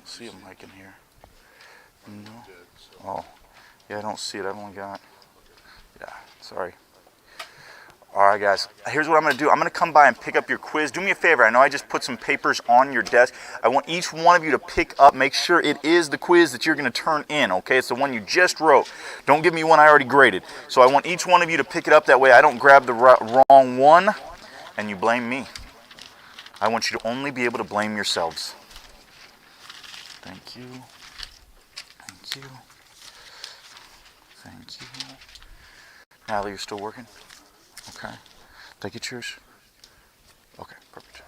see a mic in here. No. Oh, yeah, I don't see it. I've only got. Yeah, sorry. All right, guys. Here's what I'm going to do. I'm going to come by and pick up your quiz. Do me a favor. I know I just put some papers on your desk. I want each one of you to pick up. Make sure it is the quiz that you're going to turn in, okay? It's the one you just wrote. Don't give me one I already graded. So I want each one of you to pick it up. That way I don't grab the wrong one and you blame me. I want you to only be able to blame yourselves. Thank you. Thank you. Thank you. Natalie, you're still working? Okay. Did I get yours? Okay, perfect.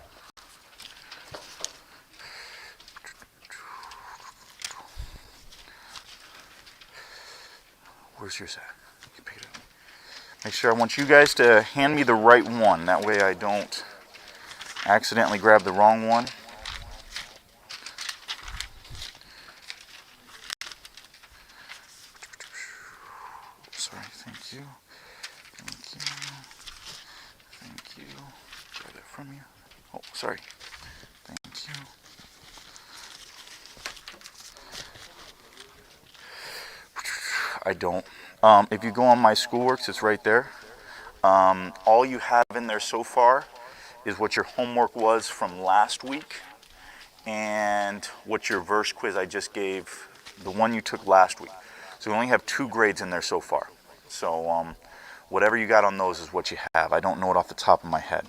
Where's yours at? You can pick it up. Make sure I want you guys to hand me the right one. That way I don't accidentally grab the wrong one. Sorry, thank you. Thank you. Thank you. Grab that from you. Oh, sorry. Thank you. I don't. If you go on my Schoolworks, it's right there. All you have in there so far is what your homework was from last week and what your verse quiz I just gave, the one you took last week. So we only have 2 grades in there so far. So whatever you got on those is what you have. I don't know it off the top of my head.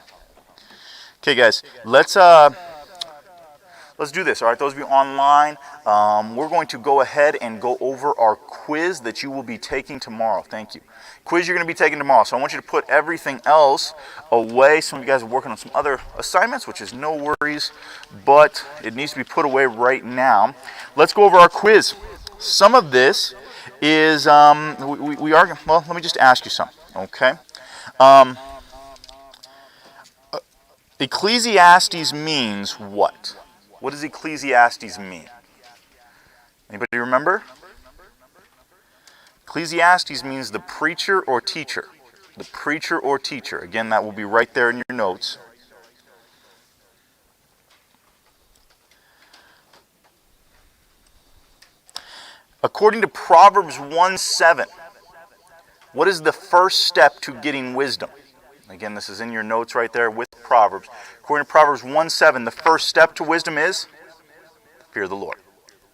Okay, guys, let's do this. All right, those of you online, we're going to go ahead and go over our quiz that you will be taking tomorrow. Thank you. Quiz you're going to be taking tomorrow. So I want you to put everything else away. Some of you guys are working on some other assignments, which is no worries, but it needs to be put away right now. Let's go over our quiz. Some of this is, well, let me just ask you something, okay? Ecclesiastes means what? What does Ecclesiastes mean? Anybody remember? Ecclesiastes means the preacher or teacher. The preacher or teacher. Again, that will be right there in your notes. According to Proverbs 1:7, what is the first step to getting wisdom? Again, this is in your notes right there with Proverbs. According to Proverbs 1:7, the first step to wisdom is fear the Lord.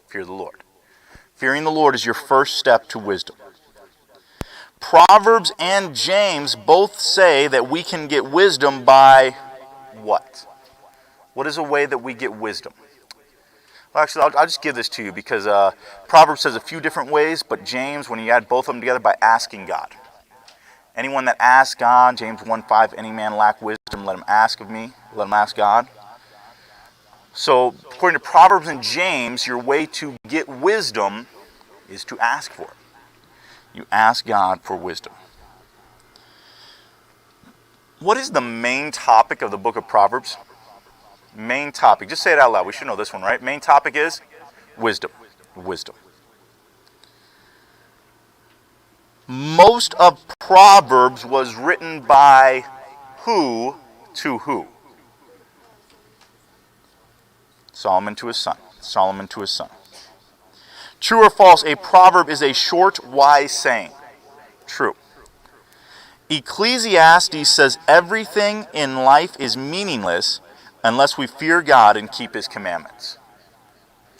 Fear the Lord. Fearing the Lord is your first step to wisdom. Proverbs and James both say that we can get wisdom by what? What is a way that we get wisdom? Well, actually, I'll just give this to you because Proverbs says a few different ways, but James, when you add both of them together, by asking God. Anyone that asks God, James 1:5, any man lack wisdom, let him ask of me. Let him ask God. So, according to Proverbs and James, your way to get wisdom is to ask for it. You ask God for wisdom. What is the main topic of the book of Proverbs? Main topic. Just say it out loud. We should know this one, right? Main topic is wisdom. Wisdom. Most of Proverbs was written by who to who? Solomon to his son. Solomon to his son. True or false, a proverb is a short, wise saying. True. Ecclesiastes says everything in life is meaningless unless we fear God and keep His commandments.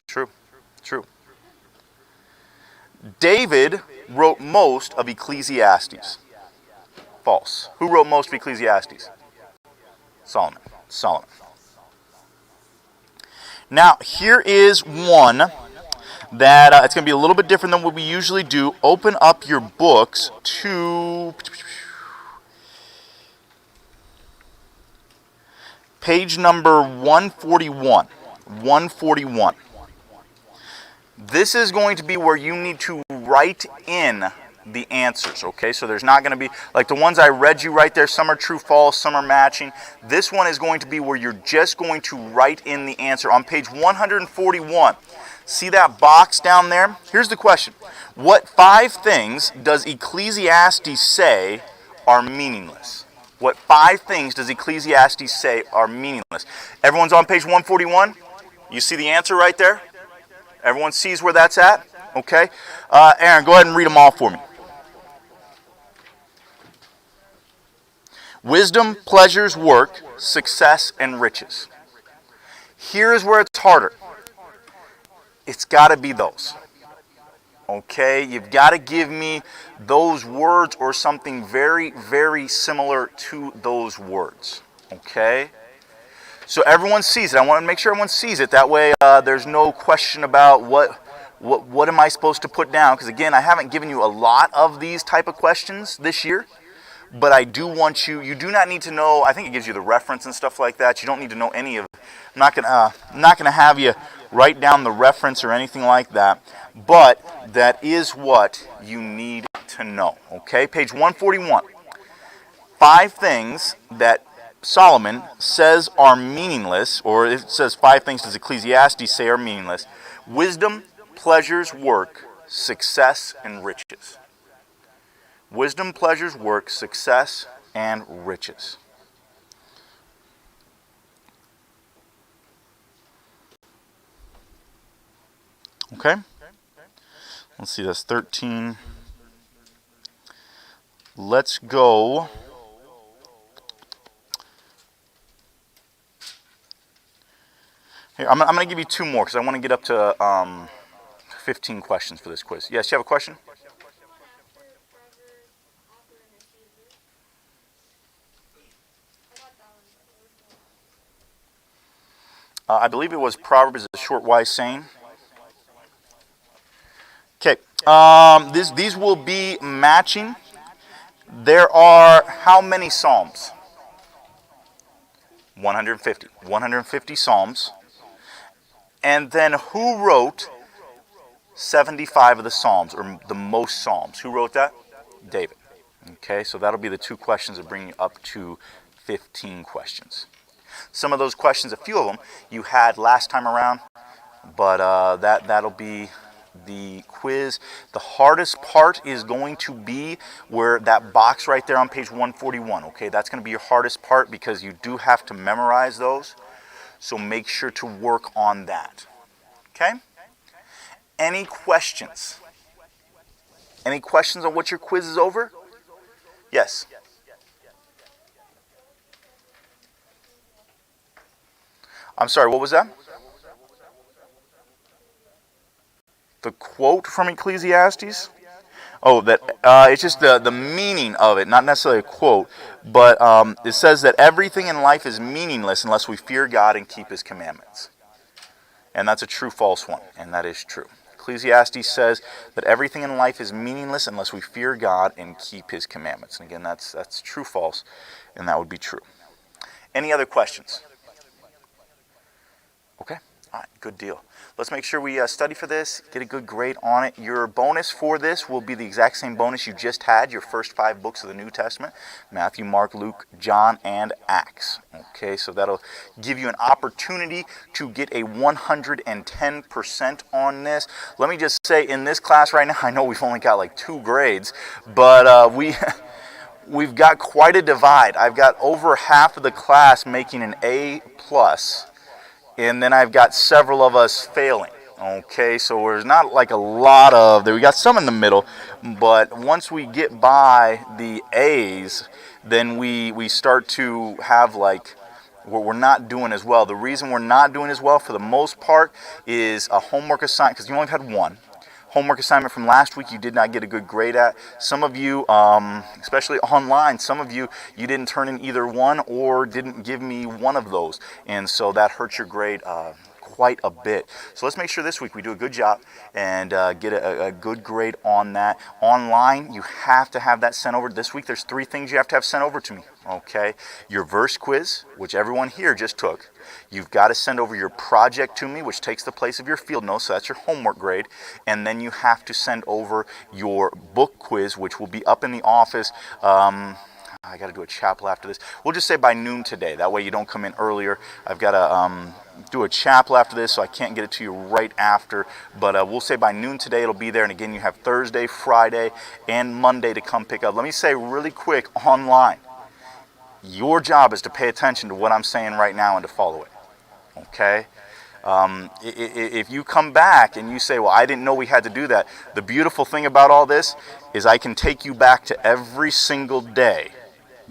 True. True. David wrote most of Ecclesiastes. False. Who wrote most of Ecclesiastes? Solomon. Solomon. Now, here is one that it's going to be a little bit different than what we usually do. Open up your books to page number 141. 141. This is going to be where you need to write in the answers, okay? So there's not going to be, like the ones I read you right there, some are true, false, some are matching. This one is going to be where you're just going to write in the answer. On page 141, see that box down there? Here's the question. What 5 things does Ecclesiastes say are meaningless? What 5 things does Ecclesiastes say are meaningless? Everyone's on page 141? You see the answer right there? Everyone sees where that's at? Okay. Aaron, go ahead and read them all for me. Wisdom, pleasures, work, success, and riches. Here's where it's harder. It's got to be those. Okay, you've got to give me those words or something very, very similar to those words. Okay, so everyone sees it. I want to make sure everyone sees it. That way, there's no question about what am I supposed to put down? Because again, I haven't given you a lot of these type of questions this year. But I do want you do not need to know, I think it gives you the reference and stuff like that. You don't need to know any of it. I'm not gonna have you write down the reference or anything like that. But that is what you need to know. Okay, page 141. 5 things that Solomon says are meaningless, or it says 5 things does Ecclesiastes say are meaningless. Wisdom, pleasures, work, success, and riches. Wisdom, pleasures, work, success, and riches. Okay? Let's see, that's 13. Let's go. Here, I'm going to give you 2 more because I want to get up to 15 questions for this quiz. Yes, you have a question? I believe it was Proverbs is a short, wise saying. Okay, these will be matching. There are how many Psalms? 150. 150 Psalms. And then who wrote 75 of the Psalms, or the most Psalms? Who wrote that? David. Okay, so that'll be the 2 questions that bring you up to 15 questions. Some of those questions, a few of them, you had last time around, but that'll be the quiz. The hardest part is going to be where that box right there on page 141, okay? That's going to be your hardest part because you do have to memorize those, so make sure to work on that, okay? Any questions? Any questions on what your quiz is over? Yes? I'm sorry, what was that? The quote from Ecclesiastes? Oh, that it's just the meaning of it, not necessarily a quote, but it says that everything in life is meaningless unless we fear God and keep His commandments. And that's a true-false one, and that is true. Ecclesiastes says that everything in life is meaningless unless we fear God and keep His commandments. And again, that's true-false, and that would be true. Any other questions? Okay, all right, good deal. Let's make sure we study for this, get a good grade on it. Your bonus for this will be the exact same bonus you just had, your first 5 books of the New Testament, Matthew, Mark, Luke, John, and Acts. Okay, so that'll give you an opportunity to get a 110% on this. Let me just say, in this class right now, I know we've only got like 2 grades, but we've got quite a divide. I've got over half of the class making an A+, and then I've got several of us failing. Okay, so there's not like a lot of there. We got some in the middle, but once we get by the A's, then we start to have like what we're not doing as well. The reason we're not doing as well for the most part is a homework assignment, because you only had 1. Homework assignment from last week you did not get a good grade at. Some of you, especially online, some of you didn't turn in either one or didn't give me one of those. And so that hurts your grade quite a bit. So let's make sure this week we do a good job and get a good grade on that. Online, you have to have that sent over. This week there's 3 things you have to have sent over to me. Okay, your verse quiz, which everyone here just took. You've got to send over your project to me, which takes the place of your field notes, so that's your homework grade. And then you have to send over your book quiz, which will be up in the office. I got to do a chapel after this. We'll just say by noon today. That way you don't come in earlier. I've got to do a chapel after this, so I can't get it to you right after. But we'll say by noon today it'll be there. And again, you have Thursday, Friday, and Monday to come pick up. Let me say really quick, online, your job is to pay attention to what I'm saying right now and to follow it. Okay? If you come back and you say, well, I didn't know we had to do that, the beautiful thing about all this is I can take you back to every single day,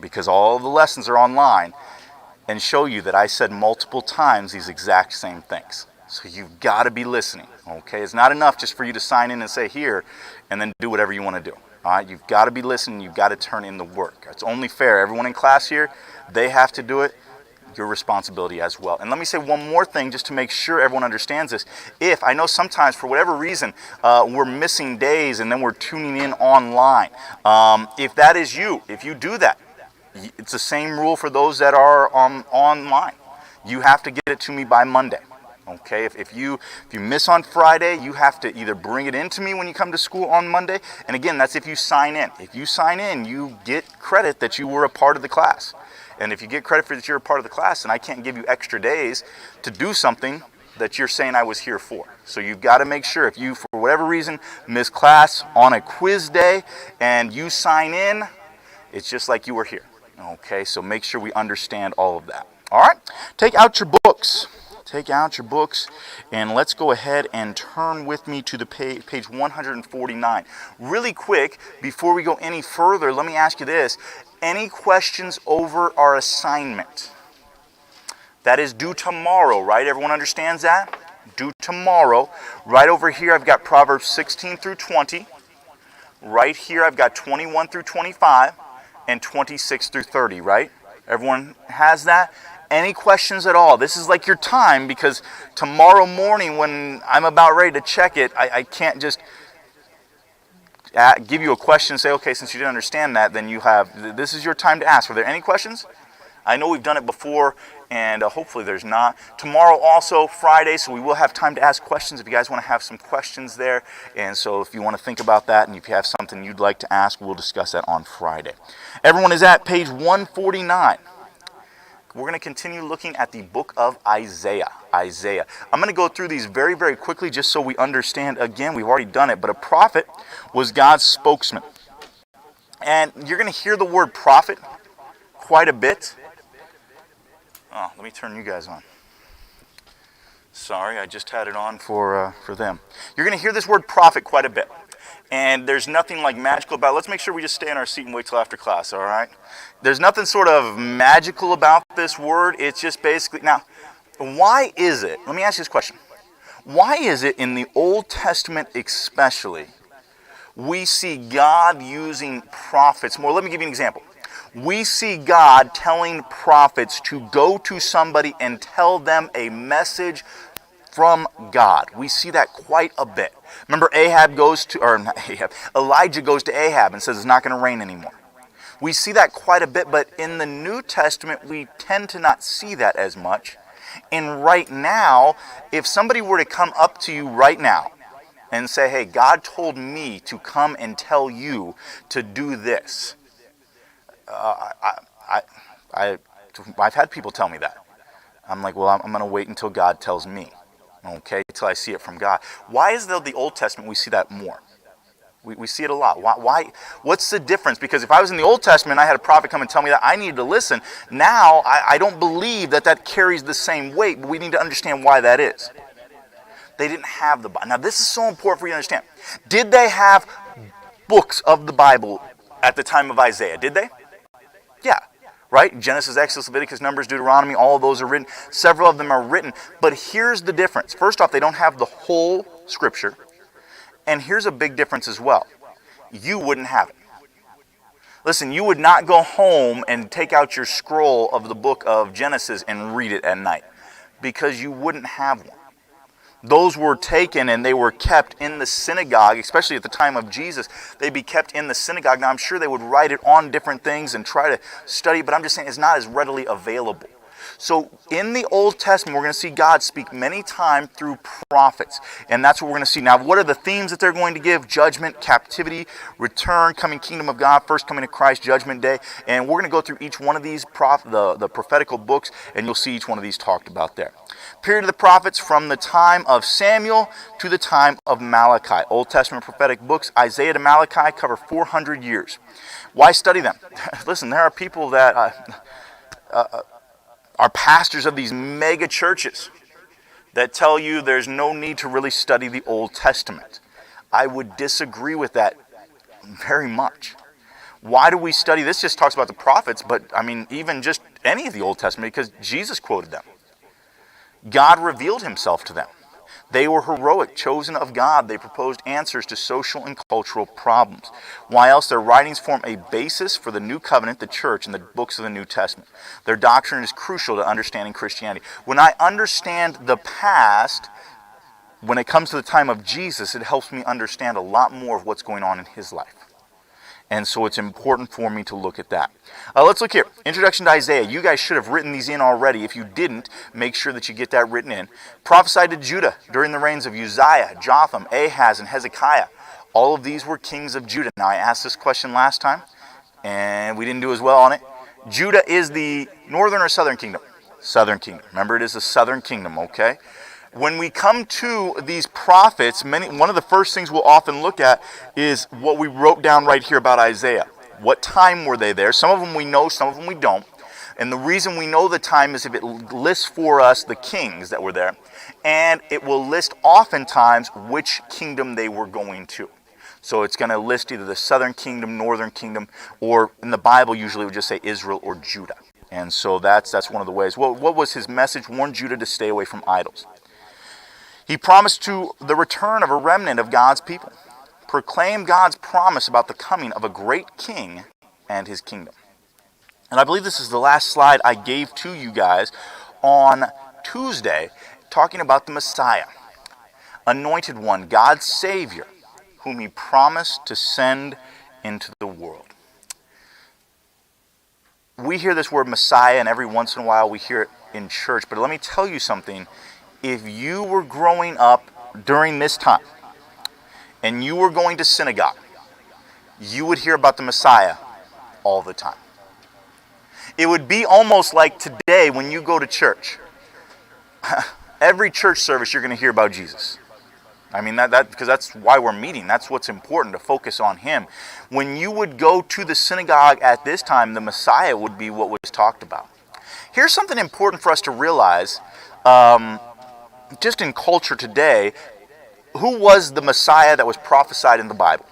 because all the lessons are online, and show you that I said multiple times these exact same things. So you've got to be listening, okay? It's not enough just for you to sign in and say here and then do whatever you want to do, all right? You've got to be listening. You've got to turn in the work. It's only fair. Everyone in class here, they have to do it. Your responsibility as well. And let me say one more thing just to make sure everyone understands this. If, I know sometimes for whatever reason, we're missing days and then we're tuning in online. If that is you, if you do that, it's the same rule for those that are online. You have to get it to me by Monday. Okay, if you miss on Friday, you have to either bring it in to me when you come to school on Monday. And again, that's if you sign in. If you sign in, you get credit that you were a part of the class. And if you get credit for that you're a part of the class, then I can't give you extra days to do something that you're saying I was here for. So you've got to make sure if you, for whatever reason, miss class on a quiz day and you sign in, it's just like you were here. Okay, so make sure we understand all of that. All right, take out your books. Take out your books and let's go ahead and turn with me to the page 149. Really quick, before we go any further, let me ask you this. Any questions over our assignment? That is due tomorrow, right? Everyone understands that? Due tomorrow. Right over here, I've got Proverbs 16 through 20. Right here, I've got 21 through 25 and 26 through 30, right? Everyone has that? Any questions at all? This is like your time, because tomorrow morning when I'm about ready to check it, I can't just give you a question and say, okay, since you didn't understand that, then you have, this is your time to ask. Are there any questions? I know we've done it before, and hopefully there's not. Tomorrow also, Friday, so we will have time to ask questions if you guys want to have some questions there. And so if you want to think about that, and if you have something you'd like to ask, we'll discuss that on Friday. Everyone is at page 149. We're going to continue looking at the book of Isaiah. Isaiah. I'm going to go through these very, very quickly just so we understand. Again, we've already done it, but a prophet was God's spokesman. And you're going to hear the word prophet quite a bit. Oh, let me turn you guys on. Sorry, I just had it on for them. You're going to hear this word prophet quite a bit. And there's nothing like magical about it. Let's make sure we just stay in our seat and wait till after class, all right? There's nothing sort of magical about this word. It's just basically, now, why is it, let me ask you this question. Why is it in the Old Testament especially, we see God using prophets more? Let me give you an example. We see God telling prophets to go to somebody and tell them a message from God. We see that quite a bit. Remember, Elijah goes to Ahab and says it's not going to rain anymore. We see that quite a bit, but in the New Testament, we tend to not see that as much. And right now, if somebody were to come up to you right now and say, hey, God told me to come and tell you to do this. I've had people tell me that. I'm like, well, I'm going to wait until God tells me. Okay, until I see it from God. Why is it the Old Testament we see that more? We see it a lot. Why? What's the difference? Because if I was in the Old Testament and I had a prophet come and tell me that, I needed to listen. Now, I don't believe that carries the same weight, but we need to understand why that is. They didn't have the Bible. Now, this is so important for you to understand. Did they have books of the Bible at the time of Isaiah? Did they? Yeah. Right? Genesis, Exodus, Leviticus, Numbers, Deuteronomy, all of those are written. Several of them are written. But here's the difference. First off, they don't have the whole Scripture. And here's a big difference as well. You wouldn't have it. Listen, you would not go home and take out your scroll of the book of Genesis and read it at night, because you wouldn't have one. Those were taken and they were kept in the synagogue, especially at the time of Jesus. They'd be kept in the synagogue. Now, I'm sure they would write it on different things and try to study, but I'm just saying it's not as readily available. So in the Old Testament, we're going to see God speak many times through prophets. And that's what we're going to see. Now, what are the themes that they're going to give? Judgment, captivity, return, coming kingdom of God, first coming to Christ, judgment day. And we're going to go through each one of these, the prophetical books, and you'll see each one of these talked about there. Period of the prophets from the time of Samuel to the time of Malachi. Old Testament prophetic books, Isaiah to Malachi, cover 400 years. Why study them? Listen, there are people that are pastors of these mega churches. that tell you there's no need to really study the Old Testament. I would disagree with that very much. Why do we study? This just talks about the prophets, but I mean, even just any of the Old Testament, because Jesus quoted them. God revealed himself to them. They were heroic, chosen of God. They proposed answers to social and cultural problems. Why else? Their writings form a basis for the New Covenant, the church, and the books of the New Testament. Their doctrine is crucial to understanding Christianity. When I understand the past, when it comes to the time of Jesus, it helps me understand a lot more of what's going on in his life. And so it's important for me to look at that. Let's look here. Introduction to Isaiah. You guys should have written these in already. If you didn't, make sure that you get that written in. Prophesied to Judah during the reigns of Uzziah, Jotham, Ahaz, and Hezekiah. All of these were kings of Judah. Now, I asked this question last time, and we didn't do as well on it. Judah is the northern or southern kingdom? Southern kingdom. Remember, it is the southern kingdom, okay? When we come to these prophets, one of the first things we'll often look at is what we wrote down right here about Isaiah. What time were they there? Some of them we know, some of them we don't. And the reason we know the time is if it lists for us the kings that were there. And it will list oftentimes which kingdom they were going to. So it's going to list either the southern kingdom, northern kingdom, or in the Bible usually it would just say Israel or Judah. And so that's one of the ways. What was his message? Warn Judah to stay away from idols. He promised to the return of a remnant of God's people. Proclaim God's promise about the coming of a great king and his kingdom. And I believe this is the last slide I gave to you guys on Tuesday, talking about the Messiah, anointed one, God's Savior, whom he promised to send into the world. We hear this word Messiah, and every once in a while we hear it in church, but let me tell you something. If you were growing up during this time and you were going to synagogue, you would hear about the Messiah all the time. It would be almost like today when you go to church. Every church service you're going to hear about Jesus. I mean, because that's why we're meeting. That's what's important, to focus on him. When you would go to the synagogue at this time, the Messiah would be what was talked about. Here's something important for us to realize. Just in culture today, who was the Messiah that was prophesied in the Bible?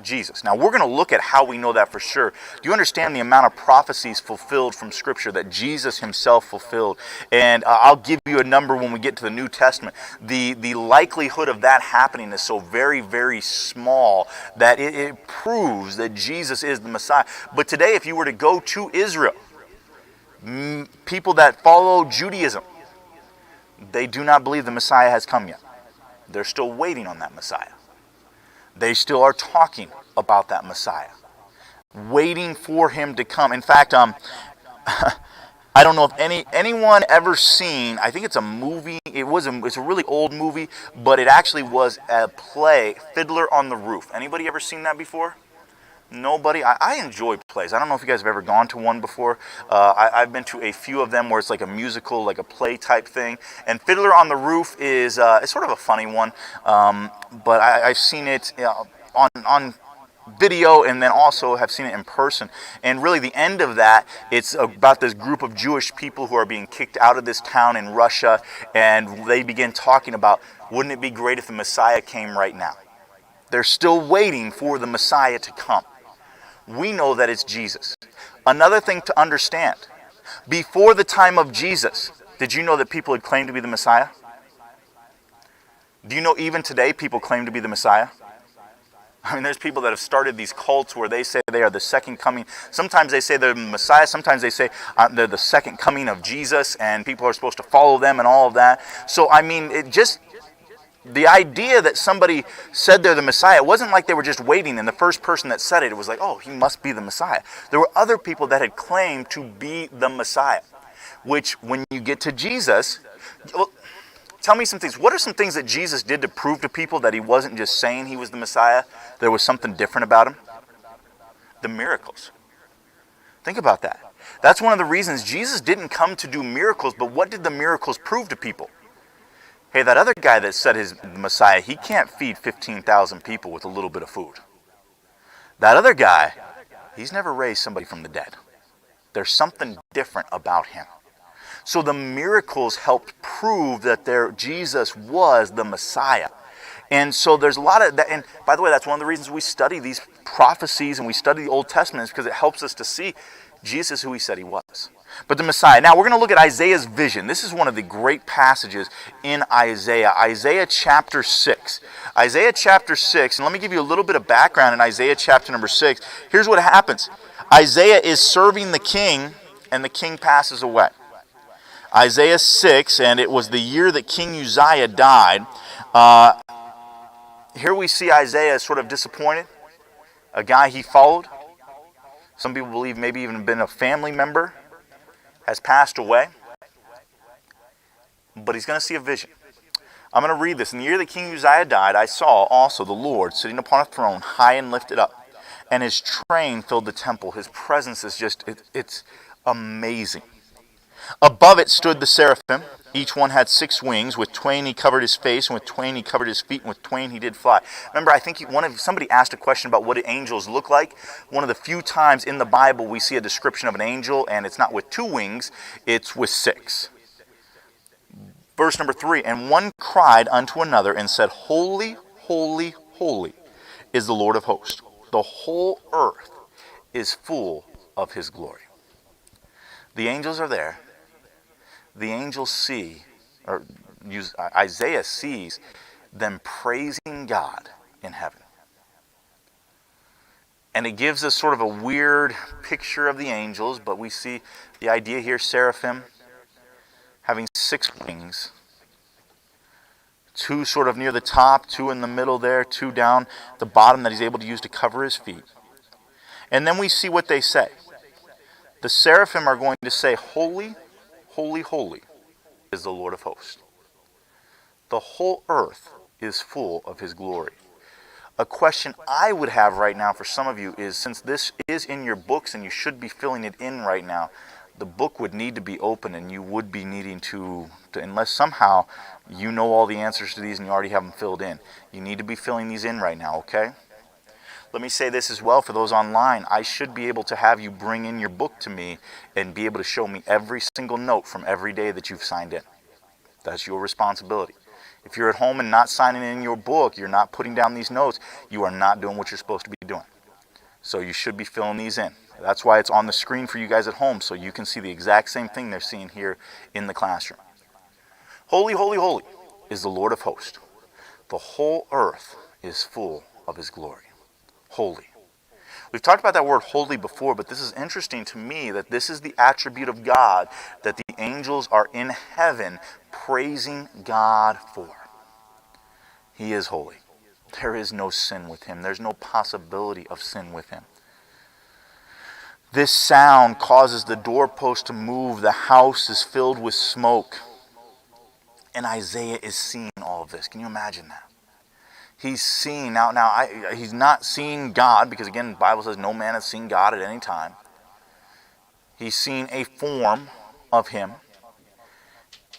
Jesus. Now, we're going to look at how we know that for sure. Do you understand the amount of prophecies fulfilled from Scripture that Jesus himself fulfilled? And I'll give you a number when we get to the New Testament. The likelihood of that happening is so very, very small that it proves that Jesus is the Messiah. But today, if you were to go to Israel, people that follow Judaism, they do not believe the Messiah has come yet. They're still waiting on that Messiah. They still are talking about that Messiah, waiting for him to come. In fact, I don't know if anyone ever seen, I think it's a movie, it's a really old movie, but it actually was a play, Fiddler on the Roof. Anybody ever seen that before? Nobody? I enjoy plays. I don't know if you guys have ever gone to one before. I've been to a few of them where it's like a musical, like a play type thing. And Fiddler on the Roof is it's sort of a funny one, but I've seen it on video and then also have seen it in person. And really the end of that, it's about this group of Jewish people who are being kicked out of this town in Russia, and they begin talking about, wouldn't it be great if the Messiah came right now? They're still waiting for the Messiah to come. We know that it's Jesus. Another thing to understand, before the time of Jesus, did you know that people had claimed to be the Messiah? Do you know even today people claim to be the Messiah? I mean, there's people that have started these cults where they say they are the second coming. Sometimes they say they're the Messiah. Sometimes they say they're the second coming of Jesus, and people are supposed to follow them and all of that. So, I mean, the idea that somebody said they're the Messiah, it wasn't like they were just waiting and the first person that said it was like, oh, he must be the Messiah. There were other people that had claimed to be the Messiah, which when you get to Jesus, well, tell me some things. What are some things that Jesus did to prove to people that he wasn't just saying he was the Messiah? There was something different about him? The miracles. Think about that. That's one of the reasons Jesus didn't come to do miracles, but what did the miracles prove to people? Hey, that other guy that said he's the Messiah, he can't feed 15,000 people with a little bit of food. That other guy, he's never raised somebody from the dead. There's something different about him. So the miracles helped prove that Jesus was the Messiah. And so there's a lot of that. And by the way, that's one of the reasons we study these prophecies and we study the Old Testament, is because it helps us to see Jesus who he said he was. But the Messiah. Now we're going to look at Isaiah's vision. This is one of the great passages in Isaiah. Isaiah chapter 6. Isaiah chapter 6, and let me give you a little bit of background in Isaiah chapter number 6. Here's what happens. Isaiah is serving the king, and the king passes away. Isaiah 6, and it was the year that King Uzziah died. Here we see Isaiah sort of disappointed. A guy he followed. Some people believe maybe even been a family member has passed away. But he's going to see a vision. I'm going to read this. In the year that King Uzziah died, I saw also the Lord sitting upon a throne, high and lifted up. And his train filled the temple. His presence is just, it's amazing. Above it stood the seraphim. Each one had 6 wings. With twain he covered his face, and with twain he covered his feet, and with twain he did fly. Remember, I think somebody asked a question about what do angels look like. One of the few times in the Bible we see a description of an angel, and it's not with 2 wings, it's with 6. Verse number 3, and one cried unto another and said, Holy, holy, holy is the Lord of hosts. The whole earth is full of his glory. The angels are there. The angels see, or Isaiah sees them praising God in heaven. And it gives us sort of a weird picture of the angels, but we see the idea here, seraphim having 6 wings. 2 sort of near the top, 2 in the middle there, 2 down the bottom that he's able to use to cover his feet. And then we see what they say. The seraphim are going to say, Holy, holy, holy is the Lord of hosts. The whole earth is full of his glory. A question I would have right now for some of you is, since this is in your books and you should be filling it in right now, the book would need to be open and you would be needing to unless somehow you know all the answers to these and you already have them filled in. You need to be filling these in right now, okay? Let me say this as well for those online. I should be able to have you bring in your book to me and be able to show me every single note from every day that you've signed in. That's your responsibility. If you're at home and not signing in your book, you're not putting down these notes, you are not doing what you're supposed to be doing. So you should be filling these in. That's why it's on the screen for you guys at home, so you can see the exact same thing they're seeing here in the classroom. Holy, holy, holy is the Lord of hosts. The whole earth is full of his glory. Holy. We've talked about that word holy before, but this is interesting to me that this is the attribute of God that the angels are in heaven praising God for. He is holy. There is no sin with him. There's no possibility of sin with him. This sound causes the doorpost to move. The house is filled with smoke. And Isaiah is seeing all of this. Can you imagine that? He's seeing, he's not seeing God, because again, the Bible says no man has seen God at any time. He's seeing a form of him.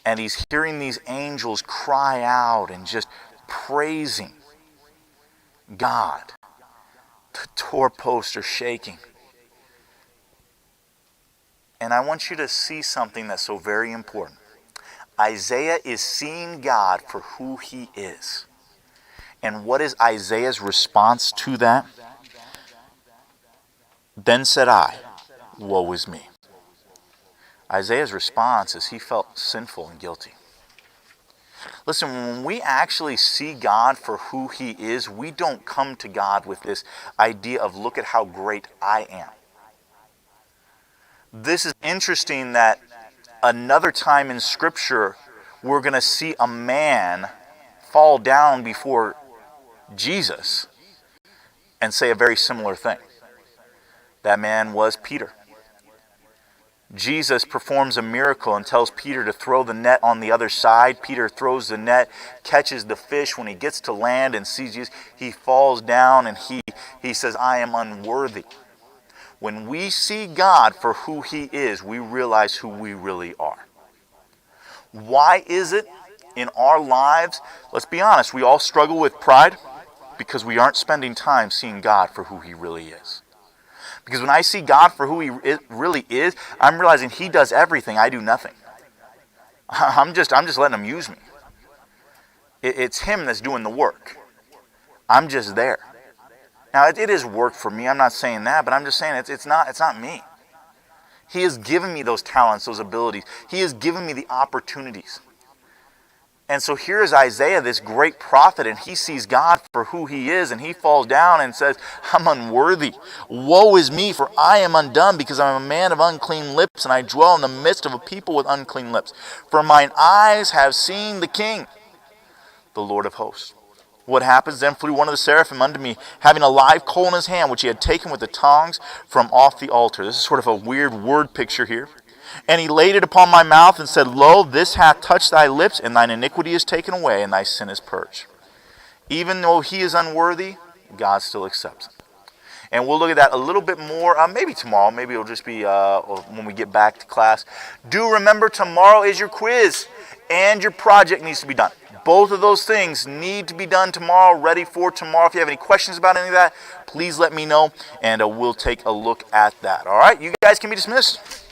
And he's hearing these angels cry out and just praising God. The doorposts are shaking. And I want you to see something that's so very important. Isaiah is seeing God for who he is. And what is Isaiah's response to that? Then said I, woe is me. Isaiah's response is he felt sinful and guilty. Listen, when we actually see God for who he is, we don't come to God with this idea of look at how great I am. This is interesting that another time in Scripture we're going to see a man fall down before Jesus and say a very similar thing. That man was Peter. Jesus performs a miracle and tells Peter to throw the net on the other side. Peter throws the net, catches the fish. When he gets to land and sees Jesus, he falls down and he says, I am unworthy. When we see God for who he is, we realize who we really are. Why is it in our lives, let's be honest, we all struggle with pride because we aren't spending time seeing God for who he really is. Because when I see God for who he really is, I'm realizing he does everything, I do nothing. I'm just letting him use me. It's him that's doing the work. I'm just there. Now it is work for me. I'm not saying that, but I'm just saying it's not me. He has given me those talents, those abilities. He has given me the opportunities. And so here is Isaiah, this great prophet, and he sees God for who he is, and he falls down and says, I'm unworthy. Woe is me, for I am undone, because I am a man of unclean lips, and I dwell in the midst of a people with unclean lips. For mine eyes have seen the King, the Lord of hosts. What happens? Then flew one of the seraphim unto me, having a live coal in his hand, which he had taken with the tongs from off the altar. This is sort of a weird word picture here. And he laid it upon my mouth and said, Lo, this hath touched thy lips, and thine iniquity is taken away, and thy sin is purged. Even though he is unworthy, God still accepts him. And we'll look at that a little bit more, maybe tomorrow. Maybe it'll just be when we get back to class. Do remember, tomorrow is your quiz, and your project needs to be done. Both of those things need to be done tomorrow, ready for tomorrow. If you have any questions about any of that, please let me know, and we'll take a look at that. All right, you guys can be dismissed.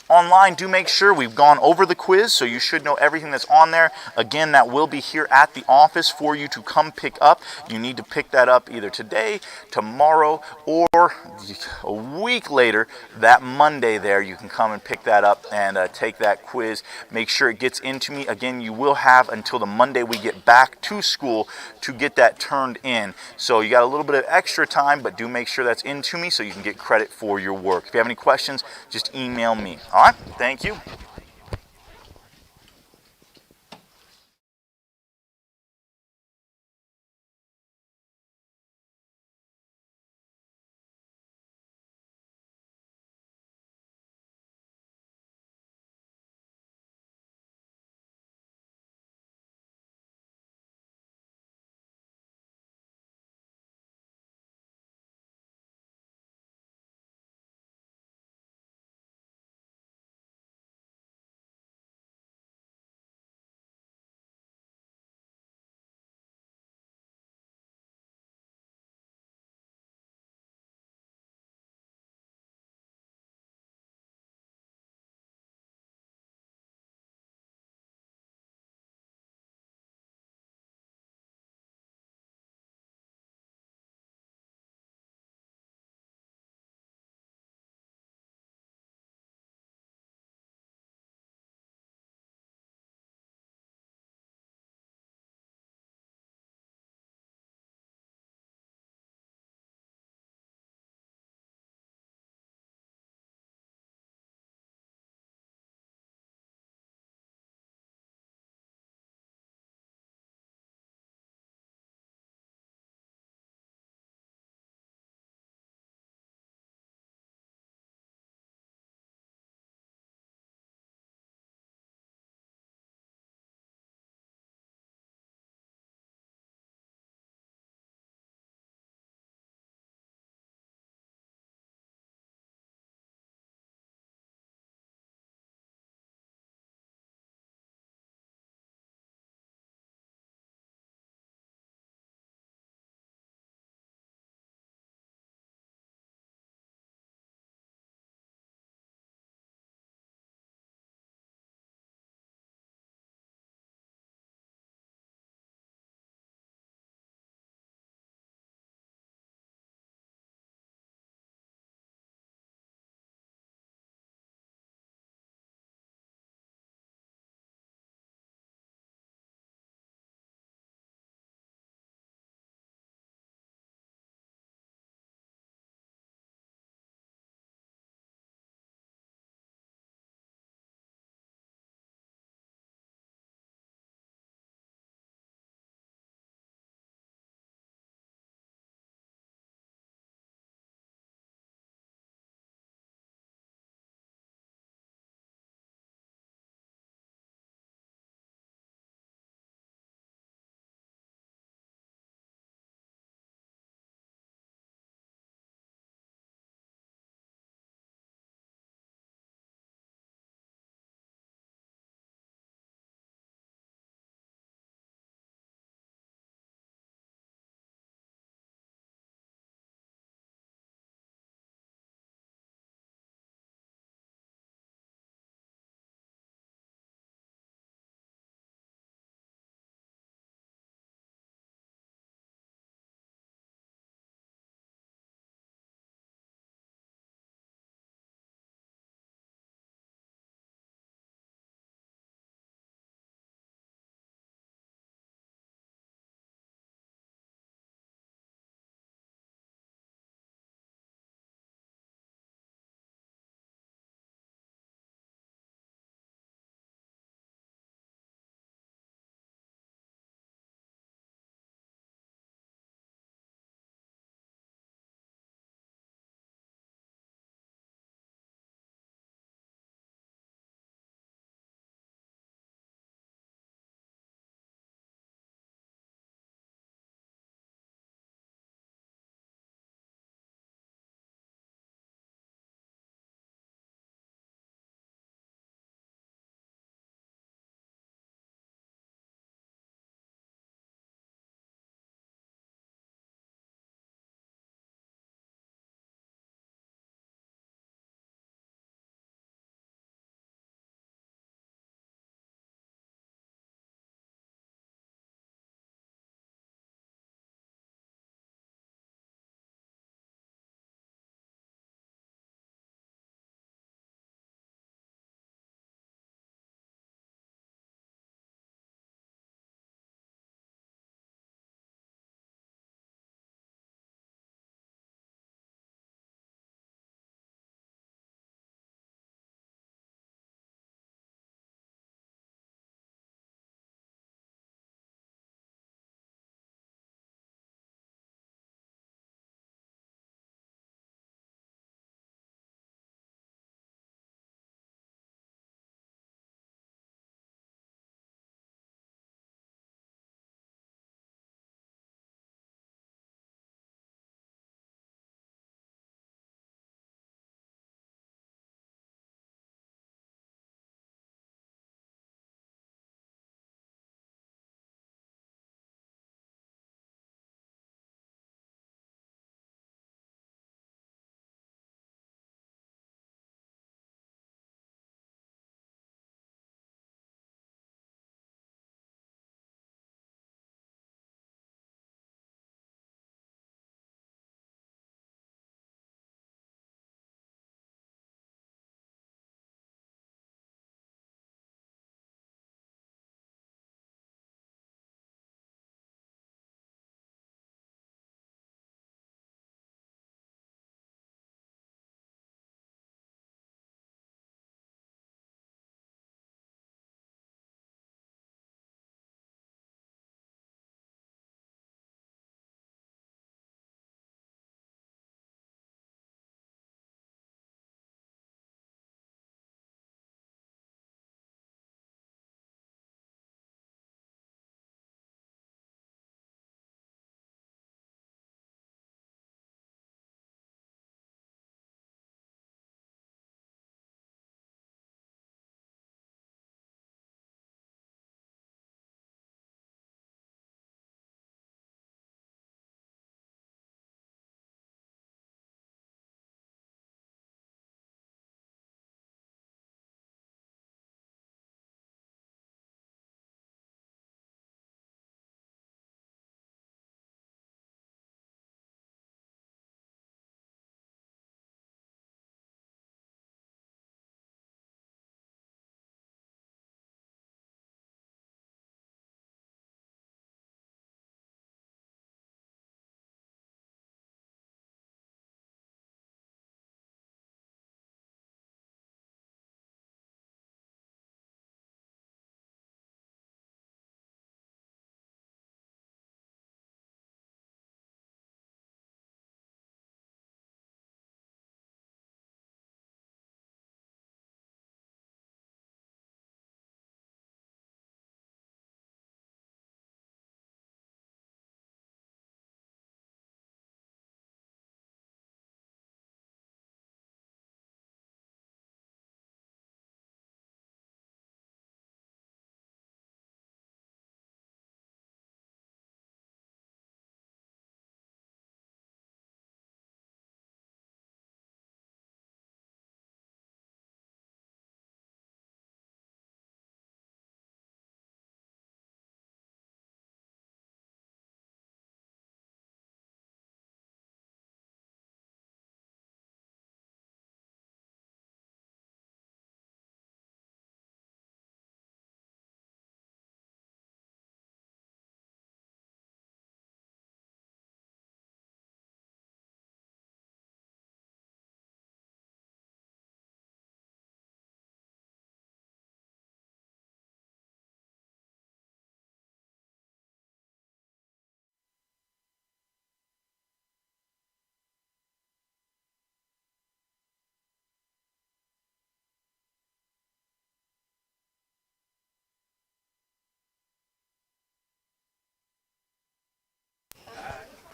Online, do make sure we've gone over the quiz, so you should know everything that's on there. Again, that will be here at the office for you to come pick up. You need to pick that up either today, tomorrow, or a week later, that Monday there. You can come and pick that up and take that quiz. Make sure it gets into me. Again, you will have until the Monday we get back to school to get that turned in. So you got a little bit of extra time, but do make sure that's into me so you can get credit for your work. If you have any questions, just email me. All right, thank you.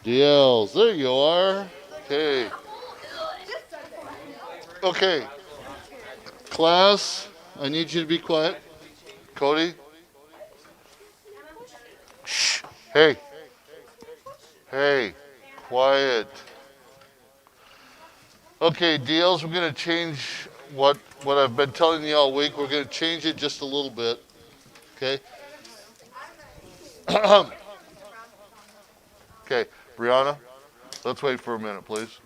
DLs, there you are. Okay. Okay. Class, I need you to be quiet. Cody. Shh. Hey. Hey. Quiet. Okay, DLs, we're going to change what I've been telling you all week. We're going to change it just a little bit. Okay. Okay, Brianna, let's wait for a minute, please.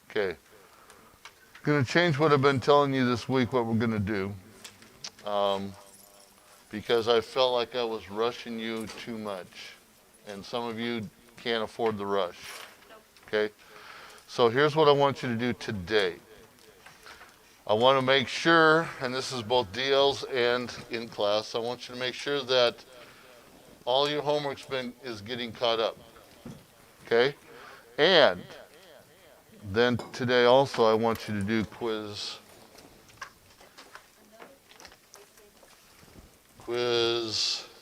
Okay. Going to change what I've been telling you this week, what we're going to do. Because I felt like I was rushing you too much. And some of you can't afford the rush. Okay? So here's what I want you to do today. I want to make sure, and this is both DLs and in class, I want you to make sure that all your homework's is getting caught up. Okay? And then today also I want you to do quiz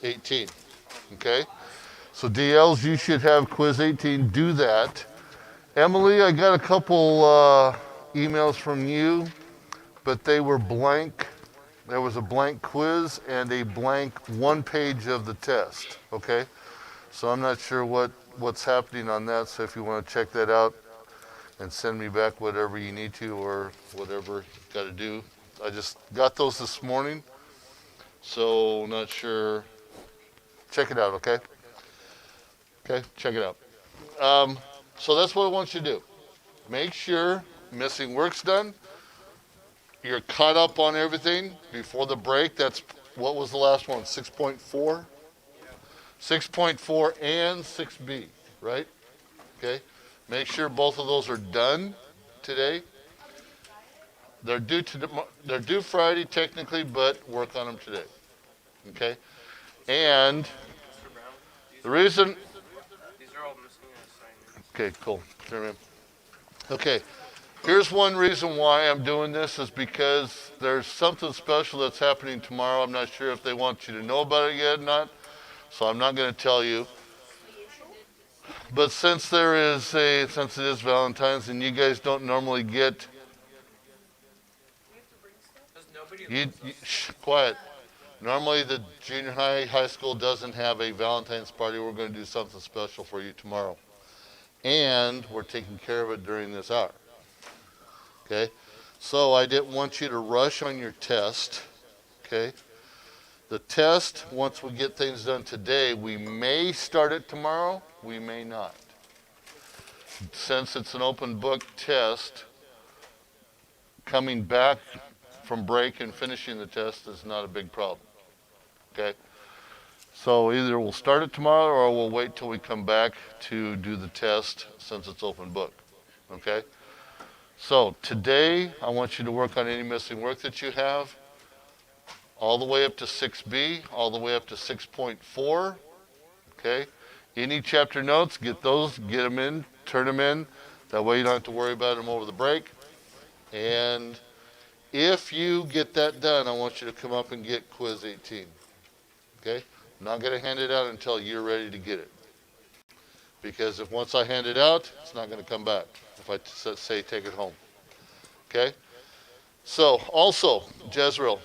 18. Okay? So DLs, you should have quiz 18. Do that. Emily, I got a couple emails from you, but they were blank. There was a blank quiz and a blank one page of the test. Okay? So I'm not sure what's happening on that. So if you want to check that out and send me back whatever you need to or whatever you got to do. I just got those this morning. So not sure. Check it out, okay? Okay, check it out. So that's what I want you to do. Make sure missing work's done. You're caught up on everything before the break. That's what was the last one? 6.4? 6.4 and 6B, right? Okay. Make sure both of those are done today. They're due Friday technically, but work on them today. Okay? And the reason. These are all missing assignments. Okay, cool. Okay. Here's one reason why I'm doing this is because there's something special that's happening tomorrow. I'm not sure if they want you to know about it yet or not, so I'm not going to tell you. But since since it is Valentine's and you guys don't normally get. Shh, quiet. Normally the junior high school doesn't have a Valentine's party. We're going to do something special for you tomorrow. And we're taking care of it during this hour. Okay? So I didn't want you to rush on your test. Okay? The test, once we get things done today, we may start it tomorrow. We may not. Since it's an open book test, coming back from break and finishing the test is not a big problem. Okay? So either we'll start it tomorrow or we'll wait till we come back to do the test since it's open book. Okay? So today I want you to work on any missing work that you have, all the way up to 6B, all the way up to 6.4. Okay? Any chapter notes, get them in, turn them in. That way you don't have to worry about them over the break. And if you get that done, I want you to come up and get quiz 18. Okay? I'm not going to hand it out until you're ready to get it. Because if once I hand it out, it's not going to come back if I say take it home. Okay? So, also, Jezreel,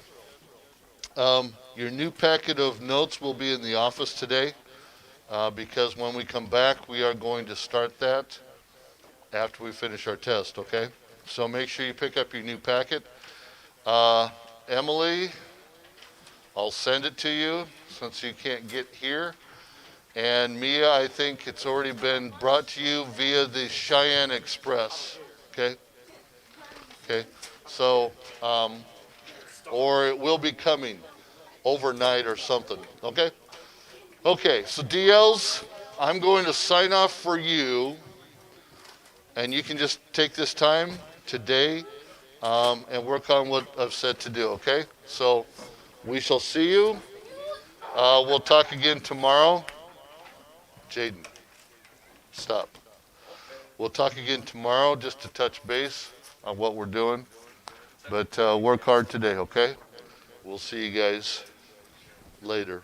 your new packet of notes will be in the office today because when we come back, we are going to start that after we finish our test, okay? So make sure you pick up your new packet. Emily, I'll send it to you since you can't get here. And Mia, I think it's already been brought to you via the Cheyenne Express. Okay? Okay. So, or it will be coming overnight or something. Okay? Okay, so DLs, I'm going to sign off for you. And you can just take this time today and work on what I've said to do, okay? So we shall see you. We'll talk again tomorrow. Jaden, stop. We'll talk again tomorrow just to touch base on what we're doing. But work hard today, okay? We'll see you guys later.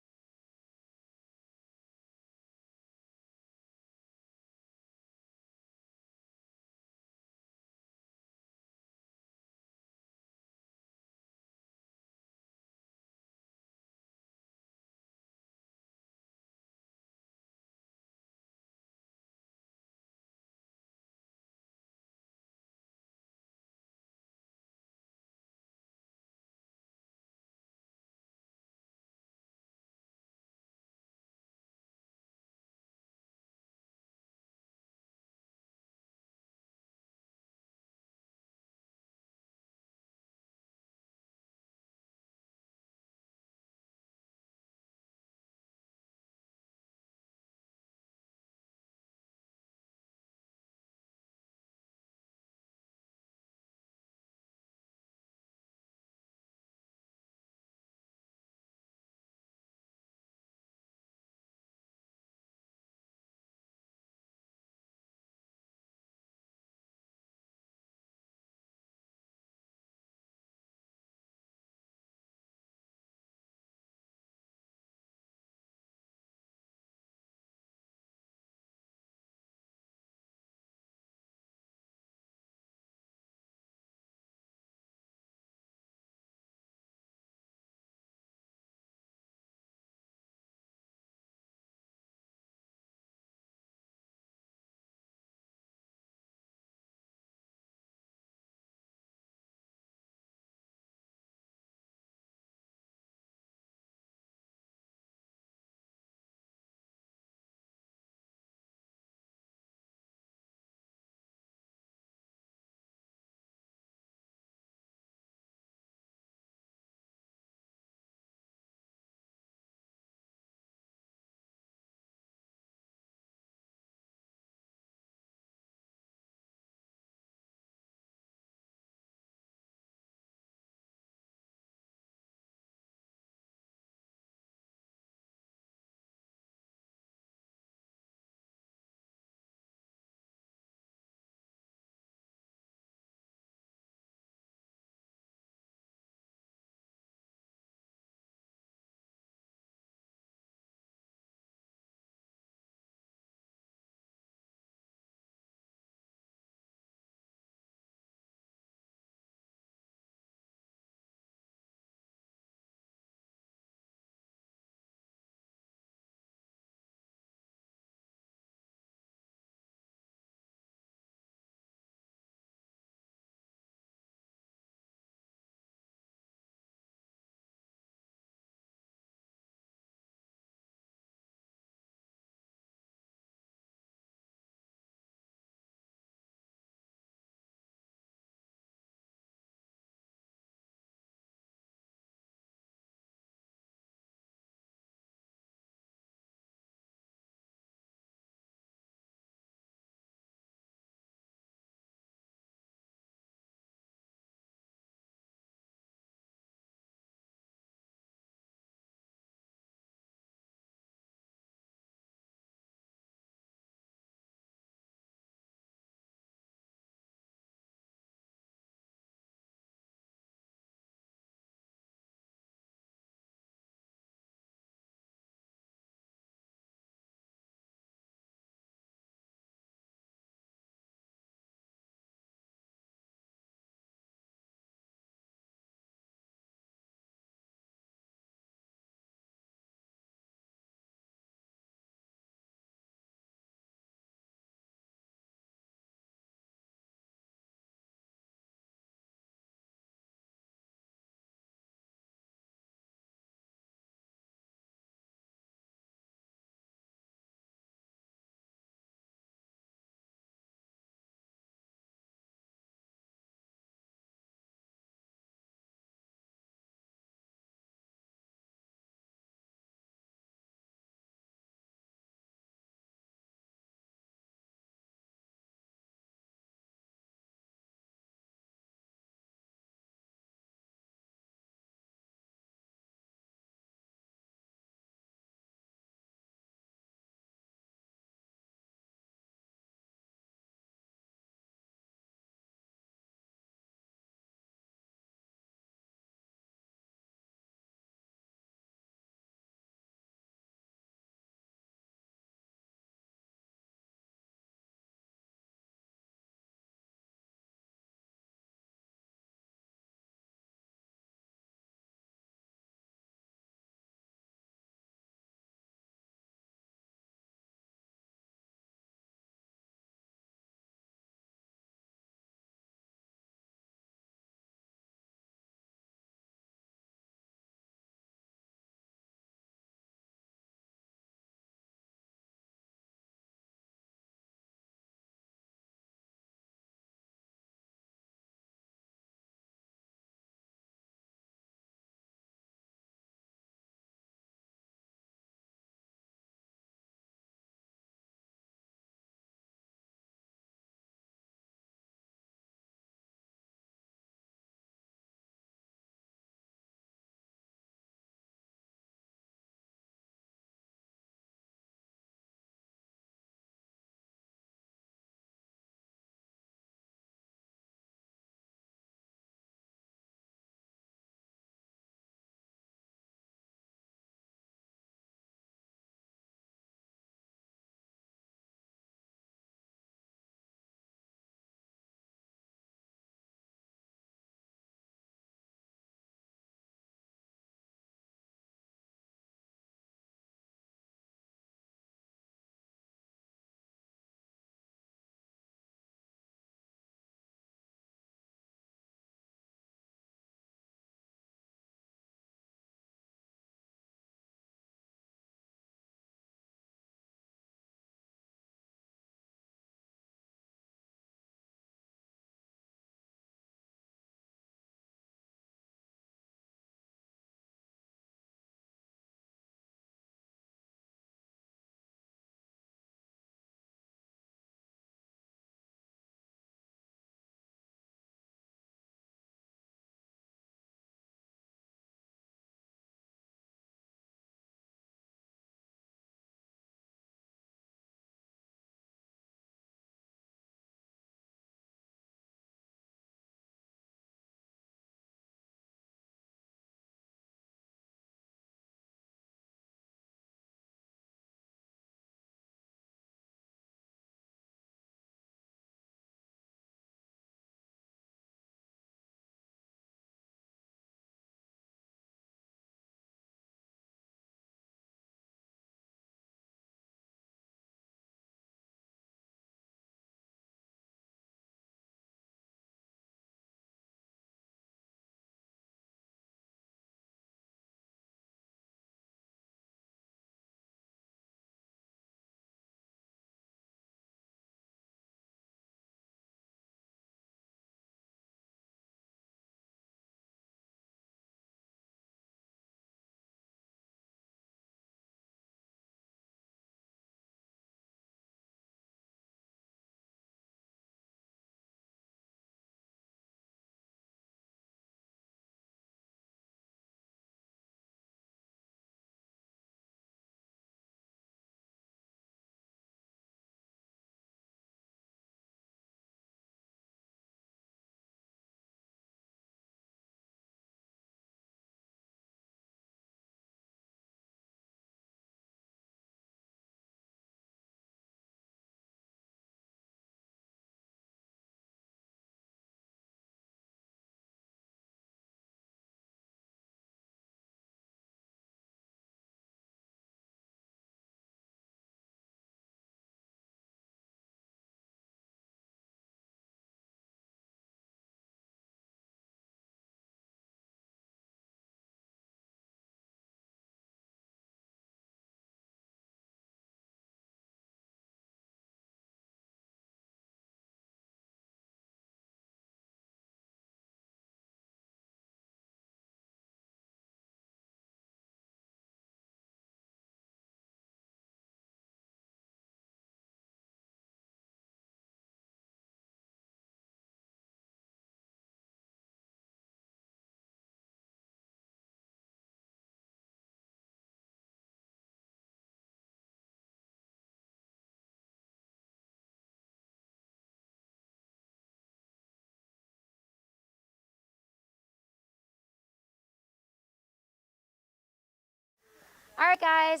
All right, guys.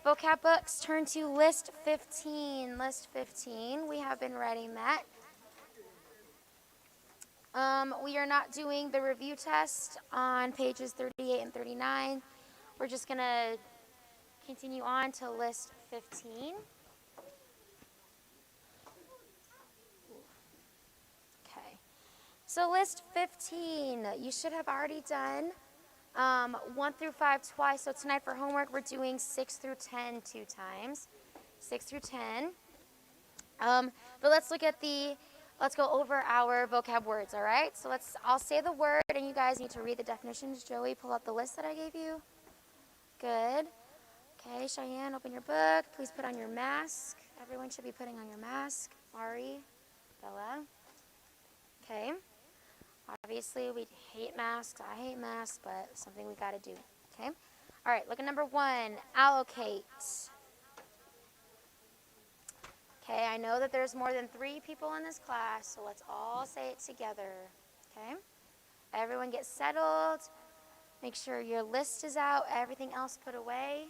Vocab books, turn to list 15. List 15. We have been writing that. We are not doing the review test on pages 38 and 39. We're just going to continue on to list 15. Okay. So list 15, you should have already done 1 through 5 twice. So tonight for homework, we're doing 6 through 10 2 times. 6 through 10. But let's go over our vocab words, all right? So I'll say the word, and you guys need to read the definitions. Joey, pull out the list that I gave you. Good. Okay, Cheyenne, open your book. Please put on your mask. Everyone should be putting on your mask. Ari, Bella. Okay. Obviously, we hate masks. I hate masks, but it's something we got to do. Okay. All right, look at number 1, allocate. Okay, I know that there's more than 3 people in this class, so let's all say it together. Okay. Everyone get settled. Make sure your list is out, everything else put away.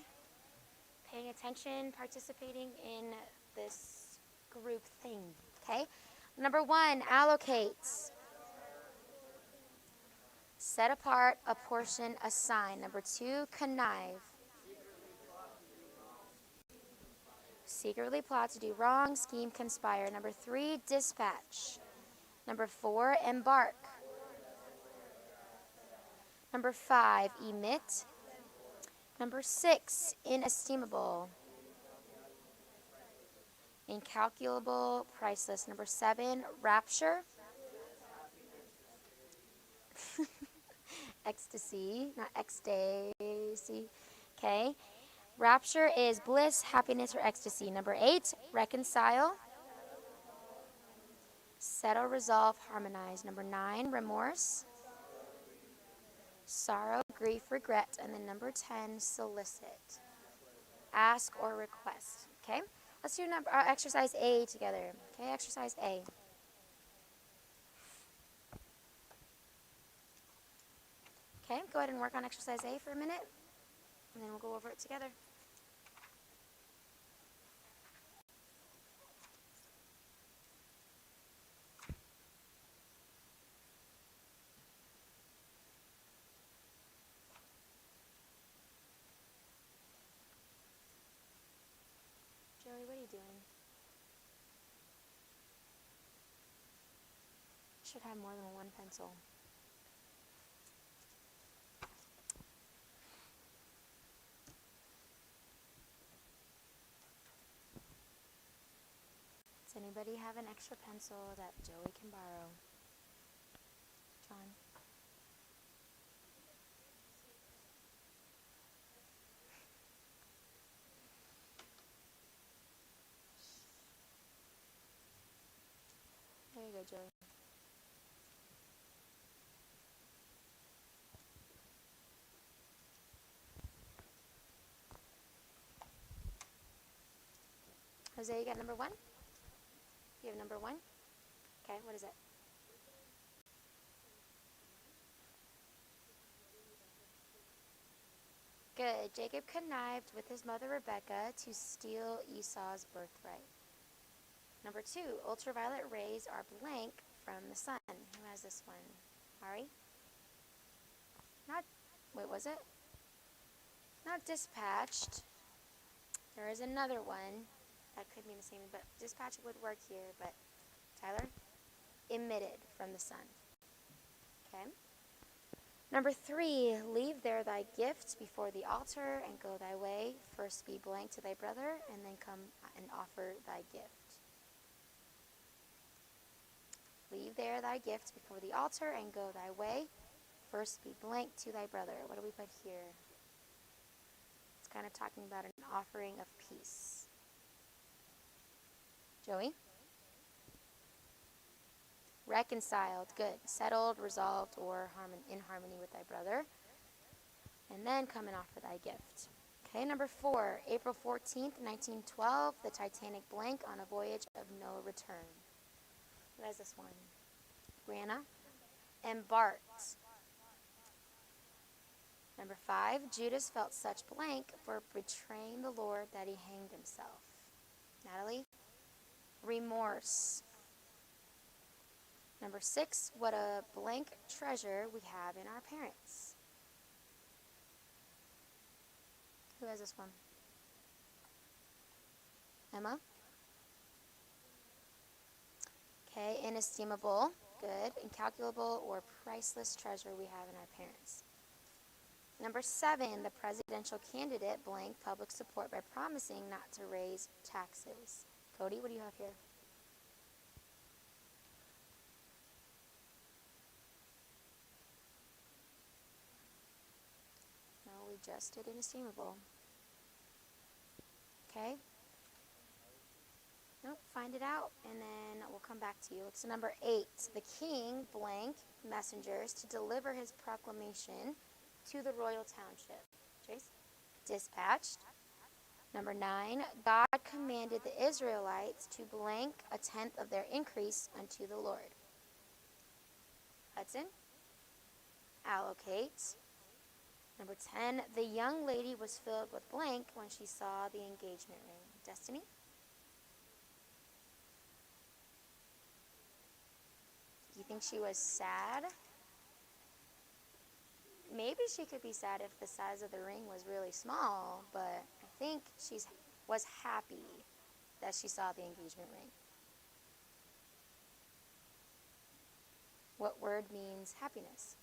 Paying attention, participating in this group thing. Okay. Number 1, allocate. Set apart, apportion, assign. Number 2, connive. Secretly plot to do wrong, scheme, conspire. Number 3, dispatch. Number 4, embark. Number 5, emit. Number 6, inestimable. Incalculable, priceless. Number 7, rapture. Ecstasy, not ecstasy. Okay. Rapture is bliss, happiness, or ecstasy. Number 8, reconcile. Settle, resolve, harmonize. Number 9, remorse. Sorrow, grief, regret. And then number 10, solicit. Ask or request. Okay. Let's do exercise A together. Okay, exercise A. Okay, go ahead and work on exercise A for a minute, and then we'll go over it together. Joey, what are you doing? Should have more than one pencil. Does anybody have an extra pencil that Joey can borrow? John? There you go, Joey. Jose, you got number 1? You have number 1? Okay, what is it? Good. Jacob connived with his mother Rebecca to steal Esau's birthright. Number 2, ultraviolet rays are blank from the sun. Who has this one? Ari? Wait, was it? Not dispatched. There is another one that could mean the same, but dispatch would work here, but Tyler? Emitted from the sun. Okay. Number 3, leave there thy gift before the altar and go thy way. First be blank to thy brother, and then come and offer thy gift. Leave there thy gift before the altar and go thy way. First be blank to thy brother. What do we put here? It's kind of talking about an offering of peace. Joey? Reconciled, good. Settled, resolved, or in harmony with thy brother. And then come and offer thy gift. Okay, number 4, April 14th, 1912, the Titanic blank on a voyage of no return. What is this one? Brianna? Embarked. Number 5, Judas felt such blank for betraying the Lord that he hanged himself. Natalie? Remorse. Number 6, what a blank treasure we have in our parents. Who has this one? Emma? Okay, inestimable, good, incalculable or priceless treasure we have in our parents. Number 7, the presidential candidate blank public support by promising not to raise taxes. Cody, what do you have here? No, we just did inestimable. Okay. Nope, find it out, and then we'll come back to you. So number 8, the king blank messengers to deliver his proclamation to the royal township. Chase? Dispatched. Number 9, God commanded the Israelites to blank a tenth of their increase unto the Lord. Hudson? Allocate. Number 10, the young lady was filled with blank when she saw the engagement ring. Destiny? Do you think she was sad? Maybe she could be sad if the size of the ring was really small, but I think she was happy that she saw the engagement ring. What word means happiness?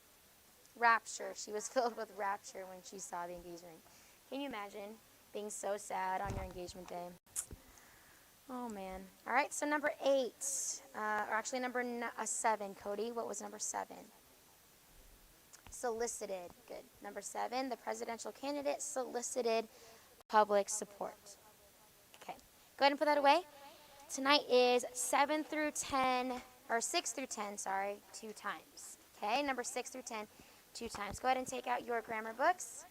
Rapture. She was filled with rapture when she saw the engagement ring. Can you imagine being so sad on your engagement day? Oh, man. All right, so number 8, or actually number 7, Cody. What was number 7? Solicited. Good. Number 7, the presidential candidate solicited public support. Okay, go ahead and put that away. Tonight is 7 through 10, or 6 through 10, sorry, 2 times. Okay, number 6 through 10, 2 times. Go ahead and take out your grammar books.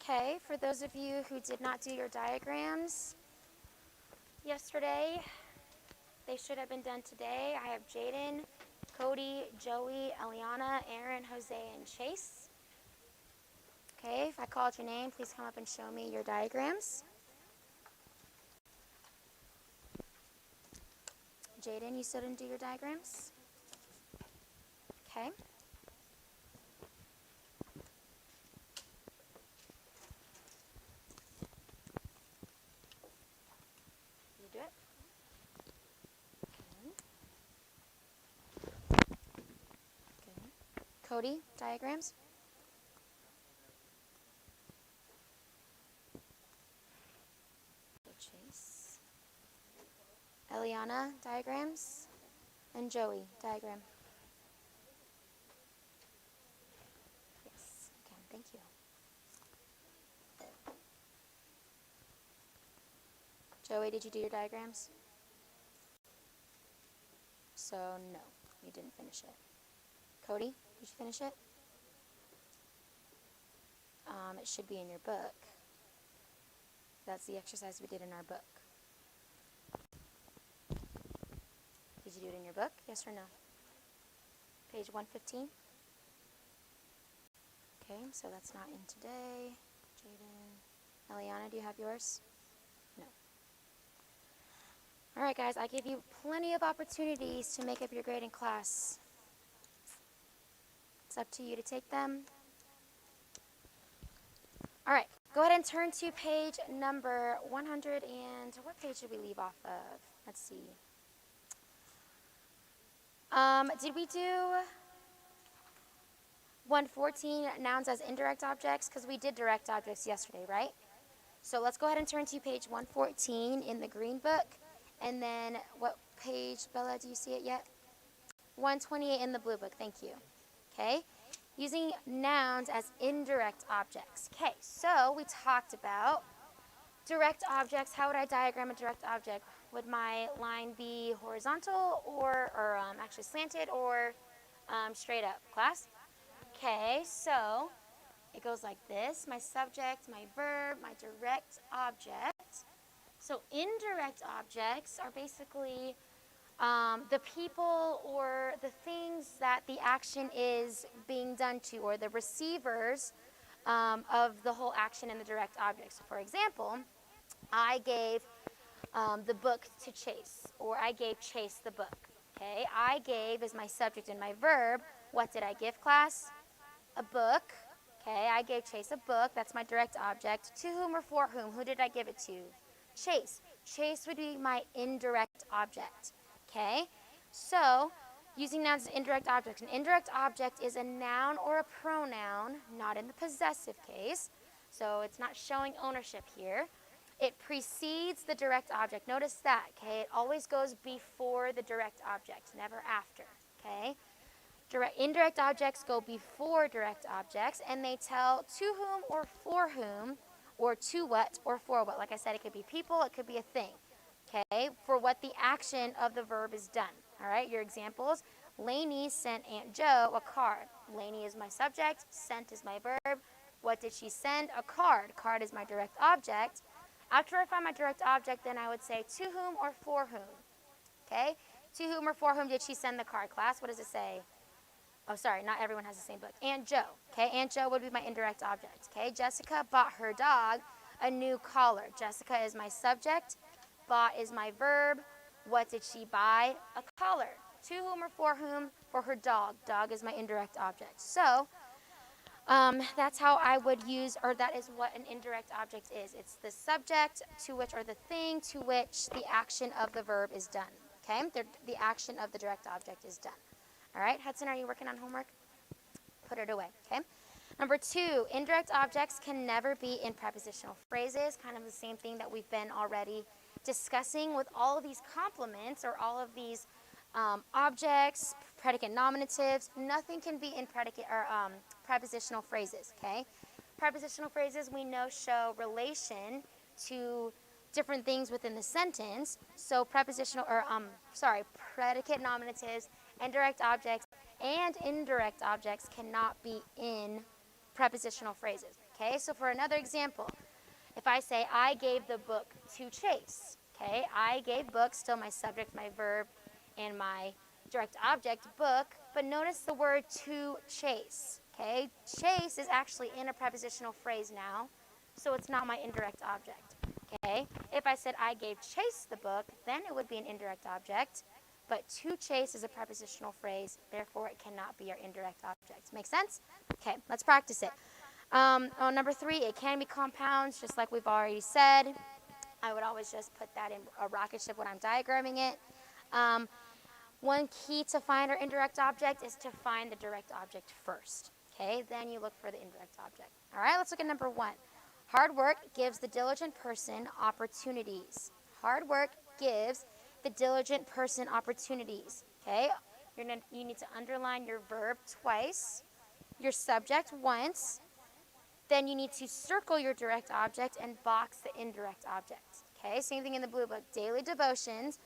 Okay, for those of you who did not do your diagrams yesterday, they should have been done today. I have Jaden, Cody, Joey, Eliana, Aaron, Jose, and Chase. Okay, if I called your name, please come up and show me your diagrams. Jaden, you still didn't do your diagrams? Okay. You do it? Okay. Cody, diagrams? Chase. Eliana, diagrams? And Joey, diagram. Yes, okay, thank you. Joey, did you do your diagrams? So, no, you didn't finish it. Cody, did you finish it? It should be in your book. That's the exercise we did in our book. Did you do it in your book? Yes or no? Page 115? Okay, so that's not in today. Jaden. Eliana, do you have yours? No. All right, guys, I give you plenty of opportunities to make up your grade in class. It's up to you to take them. All right, go ahead and turn to page number 100 and what page did we leave off of? Let's see. Did we do 114, nouns as indirect objects? Because we did direct objects yesterday, right? So let's go ahead and turn to page 114 in the green book. And then what page, Bella, do you see it yet? 128 in the blue book, thank you. Okay, using nouns as indirect objects. Okay, so we talked about direct objects. How would I diagram a direct object? Would my line be horizontal or actually slanted or straight up? Class? Okay, so It goes like this: my subject, my verb, my direct object. So indirect objects are basically the people or the things that the action is being done to, or the receivers of the whole action in the direct object. So for example, I gave the book to Chase, or I gave Chase the book. Okay, I gave is my subject and my verb. What did I give, class? A book. Okay, I gave Chase a book. That's my direct object. To whom or for whom? Who did I give it to? Chase. Chase would be my indirect object. Okay, so using nouns as indirect objects. An indirect object is a noun or a pronoun, not in the possessive case. So it's not showing ownership here. It precedes the direct object. Notice that, okay? It always goes before the direct object, never after, okay? Indirect objects go before direct objects, and they tell to whom or for whom, or to what or for what. Like I said, it could be people, it could be a thing, okay? For what the action of the verb is done, all right? Your examples: Lainey sent Aunt Joe a card. Lainey is my subject, sent is my verb. What did she send? A card. Card is my direct object. After I find my direct object, then I would say to whom or for whom, okay? To whom or for whom did she send the card, class? What does it say? Oh, sorry, not everyone has the same book. Aunt Joe, okay? Aunt Joe would be my indirect object, okay? Jessica bought her dog a new collar. Jessica is my subject. Bought is my verb. What did she buy? A collar. To whom or for whom? For her dog. Dog is my indirect object. So that's how I would use, or that is what an indirect object is. It's the subject to which, or the thing to which the action of the verb is done, okay? The action of the direct object is done. All right, Hudson, are you working on homework? Put it away, okay? Number 2, indirect objects can never be in prepositional phrases, kind of the same thing that we've been already discussing with all of these complements, or all of these objects, predicate nominatives. Nothing can be in predicate or prepositional phrases, okay? Prepositional phrases we know show relation to different things within the sentence. So predicate nominatives and direct objects and indirect objects cannot be in prepositional phrases, okay? So for another example, if I say I gave the book to Chase, okay? I gave book, still my subject, my verb, and my direct object, book, but notice the word to Chase, okay? Chase is actually in a prepositional phrase now, so it's not my indirect object, okay? If I said I gave Chase the book, then it would be an indirect object, but to Chase is a prepositional phrase, therefore it cannot be our indirect object. Make sense? Okay, let's practice it. Number 3, it can be compounds, just like we've already said. I would always just put that in a rocket ship when I'm diagramming it. One key to find our indirect object is to find the direct object first, okay? Then you look for the indirect object. All right, let's look at number 1. Hard work gives the diligent person opportunities. Hard work gives the diligent person opportunities, okay? You need to underline your verb twice, your subject once, then you need to circle your direct object and box the indirect object, okay? Same thing in the blue book. Daily devotions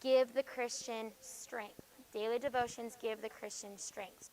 give the Christian strength. Daily devotions give the Christian strength.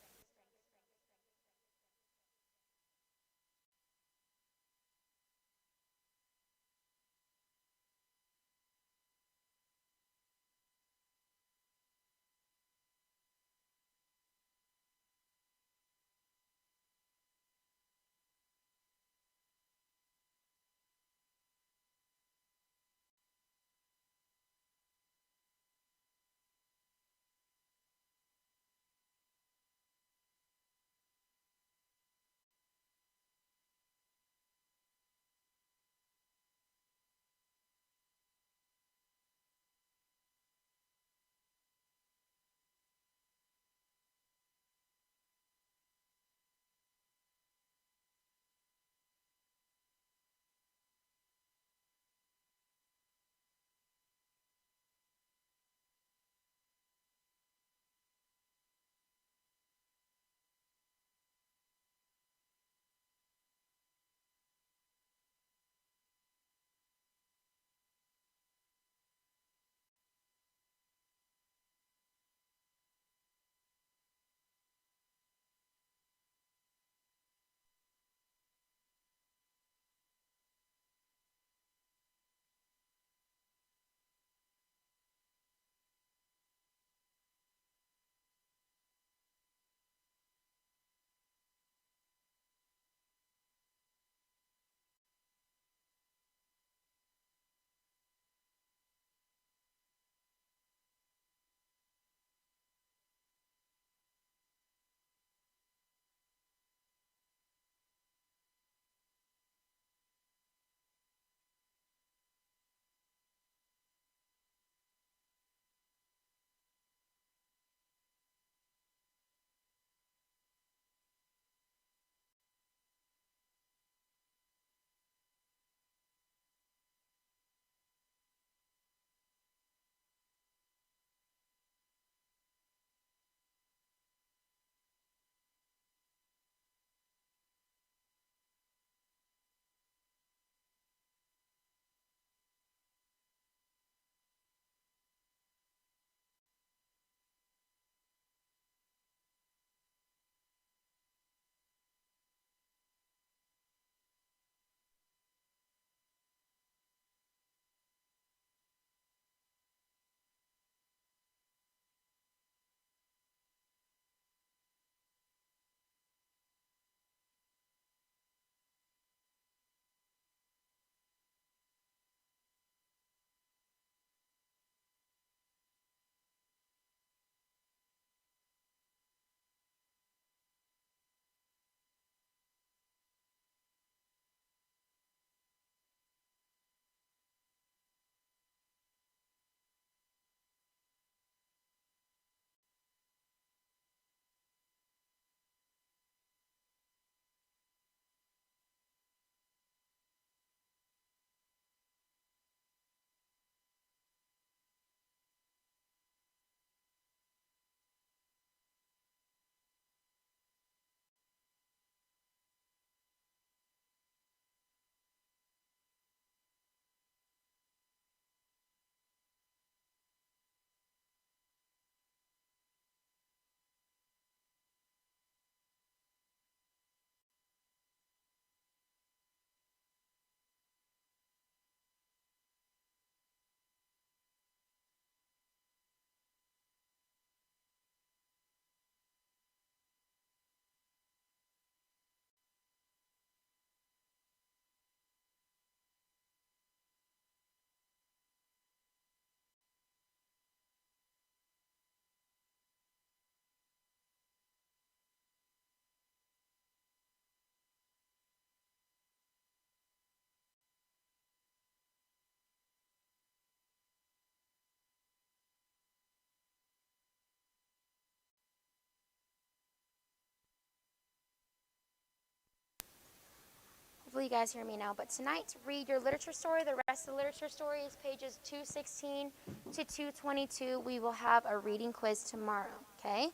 hopefully you guys hear me now. But tonight, read your literature story. The rest of the literature story is pages 216 to 222. We will have a reading quiz tomorrow, okay?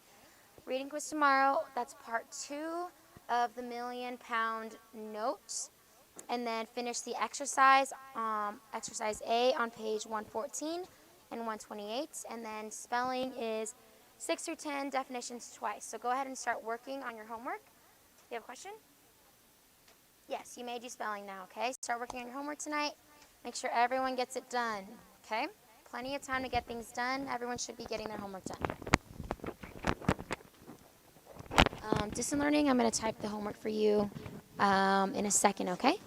Reading quiz tomorrow, that's part 2 of the £1,000,000 notes. And then finish the exercise, exercise A on page 114 and 128. And then spelling is 6 through 10 definitions twice. So go ahead and start working on your homework. You have a question? Yes, you may do spelling now, okay? Start working on your homework tonight. Make sure everyone gets it done, okay? Plenty of time to get things done. Everyone should be getting their homework done. Distant learning, I'm going to type the homework for you in a second, okay?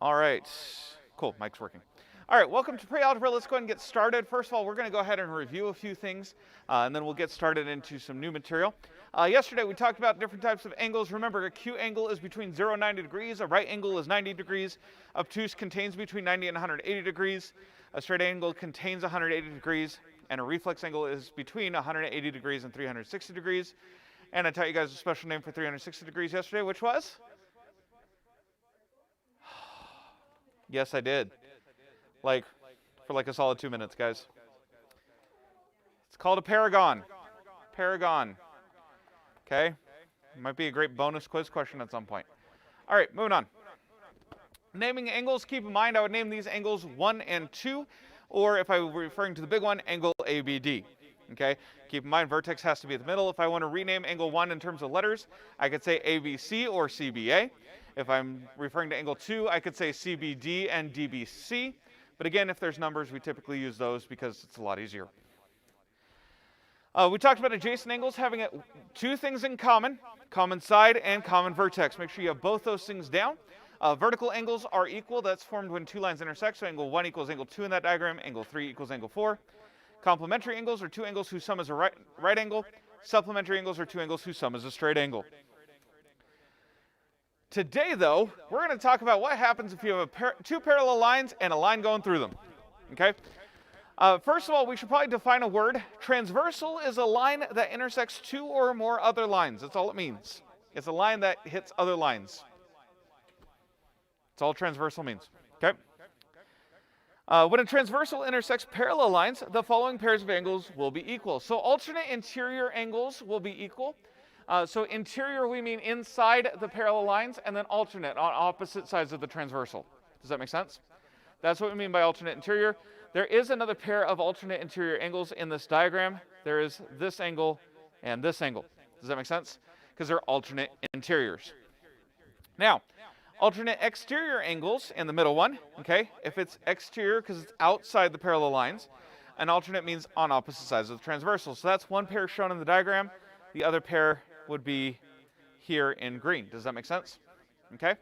All right. Cool. Mic's working. All right. Welcome to pre-algebra. Let's go ahead and get started. First of all, we're going to go ahead and review a few things, and then we'll get started into some new material. Yesterday, we talked about different types of angles. Remember, a acute angle is between 0 and 90 degrees. A right angle is 90 degrees. Obtuse contains between 90 and 180 degrees. A straight angle contains 180 degrees. And a reflex angle is between 180 degrees and 360 degrees. And I taught you guys a special name for 360 degrees yesterday, which was? Yes, I did. For a solid 2 minutes, guys. It's called a paragon. Paragon. Okay? Might be a great bonus quiz question at some point. All right, moving on. Naming angles, keep in mind I would name these angles 1 and 2, or if I were referring to the big one, angle ABD. Okay? Keep in mind vertex has to be at the middle. If I want to rename angle 1 in terms of letters, I could say ABC or CBA. If I'm referring to angle 2, I could say CBD and DBC. But again, if there's numbers, we typically use those because it's a lot easier. We talked about adjacent angles having two things in common side and common vertex. Make sure you have both those things down. Vertical angles are equal. That's formed when two lines intersect. So angle 1 equals angle 2 in that diagram. Angle 3 equals angle 4. Complementary angles are two angles whose sum is a right angle. Supplementary angles are two angles whose sum is a straight angle. Today, though, we're going to talk about what happens if you have two parallel lines and a line going through them. Okay? First of all, we should probably define a word. Transversal is a line that intersects two or more other lines. That's all it means. It's a line that hits other lines. That's all transversal means. Okay? When a transversal intersects parallel lines, the following pairs of angles will be equal. So alternate interior angles will be equal. So interior, we mean inside the parallel lines, and then alternate on opposite sides of the transversal. Does that make sense? That's what we mean by alternate interior. There is another pair of alternate interior angles in this diagram. There is this angle and this angle. Does that make sense? Because they're alternate interiors. Now, alternate exterior angles in the middle one, okay? If it's exterior because it's outside the parallel lines, and alternate means on opposite sides of the transversal. So that's one pair shown in the diagram. The other pair would be here in green. Does that make sense? Okay?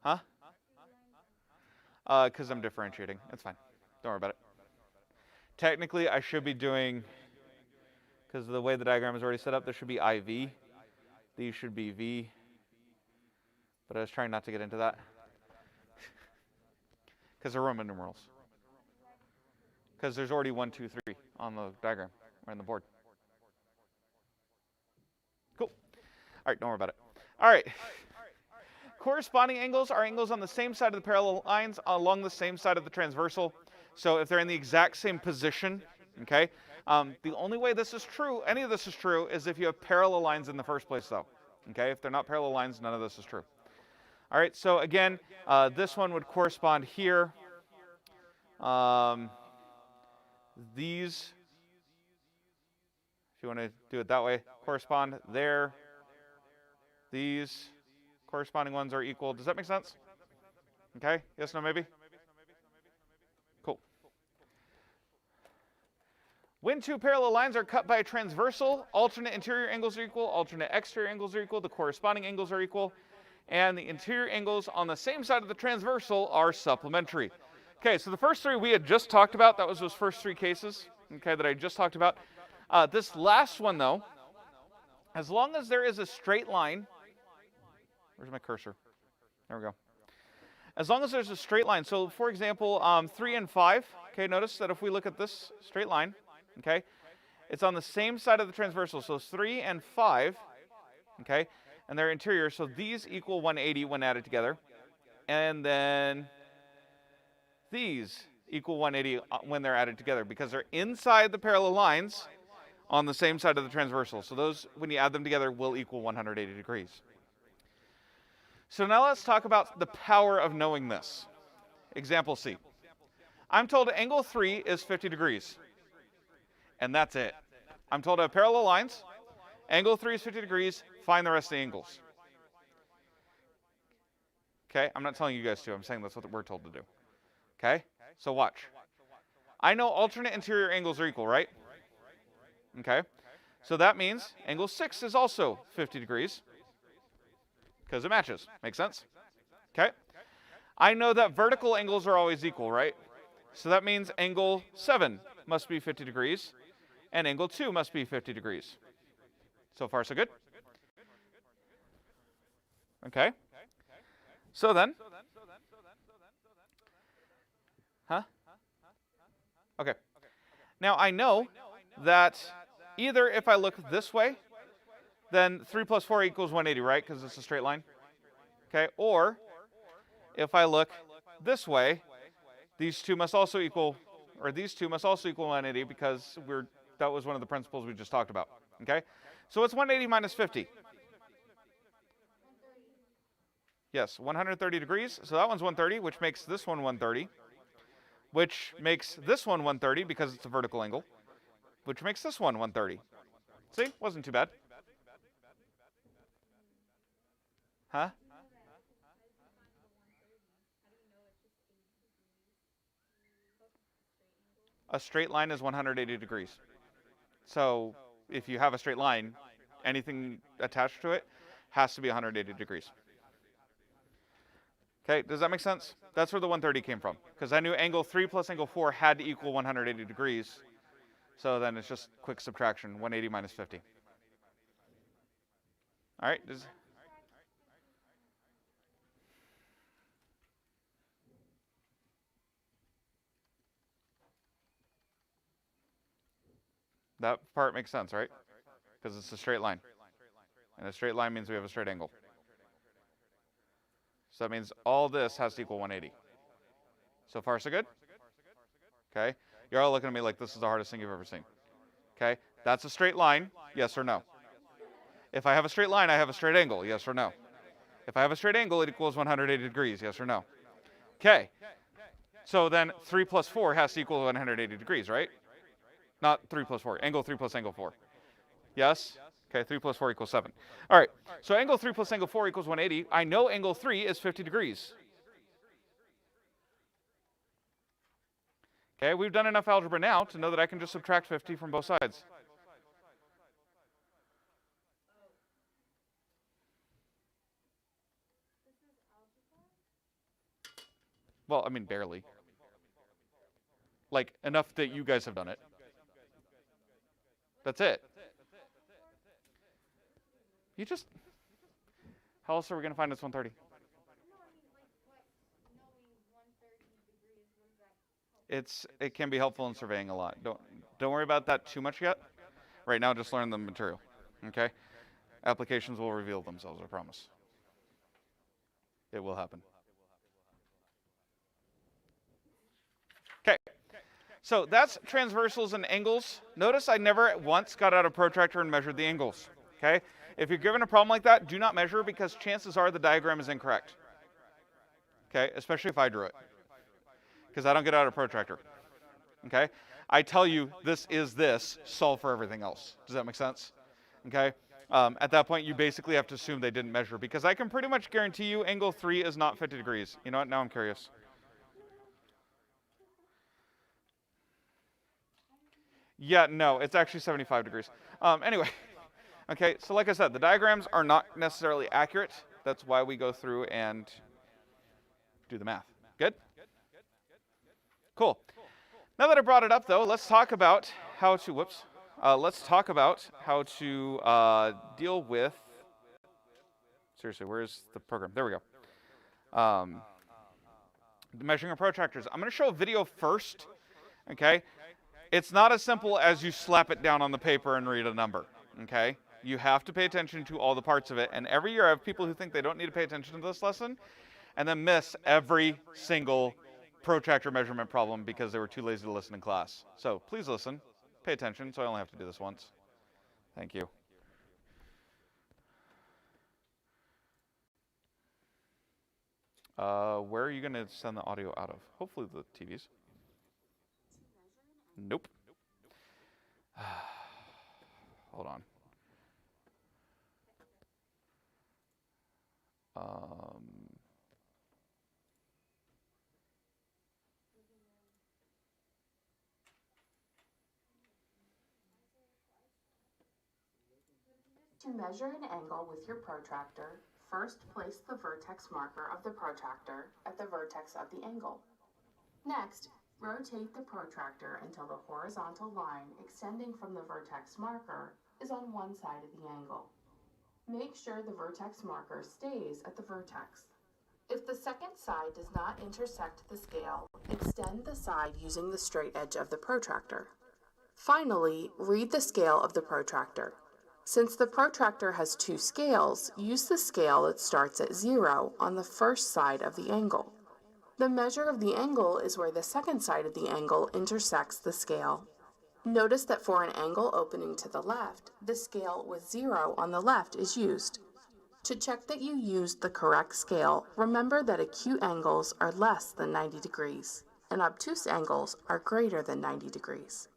Huh? Because I'm differentiating. It's fine. Don't worry about it. Technically, I should be doing, because of the way the diagram is already set up, there should be IV. These should be V. But I was trying not to get into that. Because they're Roman numerals. Because there's already 1, 2, 3 on the diagram or on the board. Cool. All right, don't worry about it. All right. Corresponding angles are angles on the same side of the parallel lines along the same side of the transversal. So if they're in the exact same position, okay? The only way this is true, any of this is true, is if you have parallel lines in the first place, though. Okay? If they're not parallel lines, none of this is true. All right, so again, this one would correspond here. These, if you want to do it that way, correspond there. These corresponding ones are equal. Does that make sense? Okay, yes, no, maybe? Cool. When two parallel lines are cut by a transversal, alternate interior angles are equal, alternate exterior angles are equal, the corresponding angles are equal, and the interior angles on the same side of the transversal are supplementary. Okay, so the first three we had just talked about. That was those first three cases, okay, that I just talked about. This last one, though, as long as there is a straight line, where's my cursor? There we go. As long as there's a straight line, so for example, 3 and 5, okay, notice that if we look at this straight line, okay, it's on the same side of the transversal, so 3 and 5, okay, and they're interior, so these equal 180 when added together, and then these equal 180 when they're added together, because they're inside the parallel lines on the same side of the transversal, so those, when you add them together, will equal 180 degrees. So now let's talk about the power of knowing this. Example C. I'm told angle 3 is 50 degrees, and that's it. I'm told I have parallel lines, angle 3 is 50 degrees, find the rest of the angles. Okay, I'm not telling you guys to, I'm saying that's what we're told to do. Okay, so watch. I know alternate interior angles are equal, right? Okay, so that means angle 6 is also 50 degrees, because it matches. Makes sense? Okay. I know that vertical angles are always equal, right? So that means angle 7 must be 50 degrees, and angle 2 must be 50 degrees. So far, so good? Okay. So then, okay. Now I know that either if I look this way, then 3 plus 4 equals 180, right? Because it's a straight line. Okay. Or if I look this way, these two must also equal, or these two must also equal 180 because that was one of the principles we just talked about. Okay. So what's 180 minus 50? Yes, 130 degrees. So that one's 130, which makes this one 130, which makes this one 130 because it's a vertical angle, which makes this one 130. See? Wasn't too bad. Huh? A straight line is 180 degrees. So if you have a straight line, anything attached to it has to be 180 degrees. Okay, does that make sense? That's where the 130 came from. Because I knew angle 3 plus angle 4 had to equal 180 degrees. So then it's just quick subtraction, 180 minus 50. All right. That part makes sense, right? Because it's a straight line. And a straight line means we have a straight angle. So that means all this has to equal 180. So far, so good? Okay. You're all looking at me like this is the hardest thing you've ever seen. Okay. That's a straight line, yes or no? If I have a straight line, I have a straight angle, yes or no? If I have a straight angle, it equals 180 degrees, yes or no? Okay. So then 3 plus 4 has to equal 180 degrees, right? Not 3 plus 4, angle 3 plus angle 4. Yes? Okay, 3 plus 4 equals 7. All right, so angle 3 plus angle 4 equals 180. I know angle 3 is 50 degrees. Okay, we've done enough algebra now to know that I can just subtract 50 from both sides. Well, I mean, barely. Like, enough that you guys have done it. That's it. You just... How else are we going to find this 130? It can be helpful in surveying a lot. Don't worry about that too much yet. Right now, just learn the material. Okay? Applications will reveal themselves, I promise. It will happen. Okay. So that's transversals and angles. Notice I never once got out a protractor and measured the angles. Okay? If you're given a problem like that, do not measure because chances are the diagram is incorrect. Okay? Especially if I drew it. Because I don't get out a protractor. Okay? I tell you, this is this, solve for everything else. Does that make sense? Okay? At that point, you basically have to assume they didn't measure because I can pretty much guarantee you angle 3 is not 50 degrees. You know what? Now I'm curious. Yeah, no, it's actually 75 degrees. Anyway, okay, so like I said, the diagrams are not necessarily accurate. That's why we go through and do the math. Good? Cool. Now that I brought it up, though, let's talk about how to, deal with, seriously, where's the program? There we go. Measuring our protractors. I'm going to show a video first, okay? It's not as simple as you slap it down on the paper and read a number, okay? You have to pay attention to all the parts of it. And every year I have people who think they don't need to pay attention to this lesson and then miss every single protractor measurement problem because they were too lazy to listen in class. So please listen, pay attention, so I only have to do this once. Thank you. Where are you going to send the audio out of? Hopefully the TVs. Nope. Hold on. To measure an angle with your protractor, First, place the vertex marker of the protractor at the vertex of the angle. Next, rotate the protractor until the horizontal line extending from the vertex marker is on one side of the angle. Make sure the vertex marker stays at the vertex. If the second side does not intersect the scale, extend the side using the straight edge of the protractor. Finally, read the scale of the protractor. Since the protractor has two scales, use the scale that starts at 0 on the first side of the angle. The measure of the angle is where the second side of the angle intersects the scale. Notice that for an angle opening to the left, the scale with 0 on the left is used. To check that you used the correct scale, remember that acute angles are less than 90 degrees, and obtuse angles are greater than 90 degrees.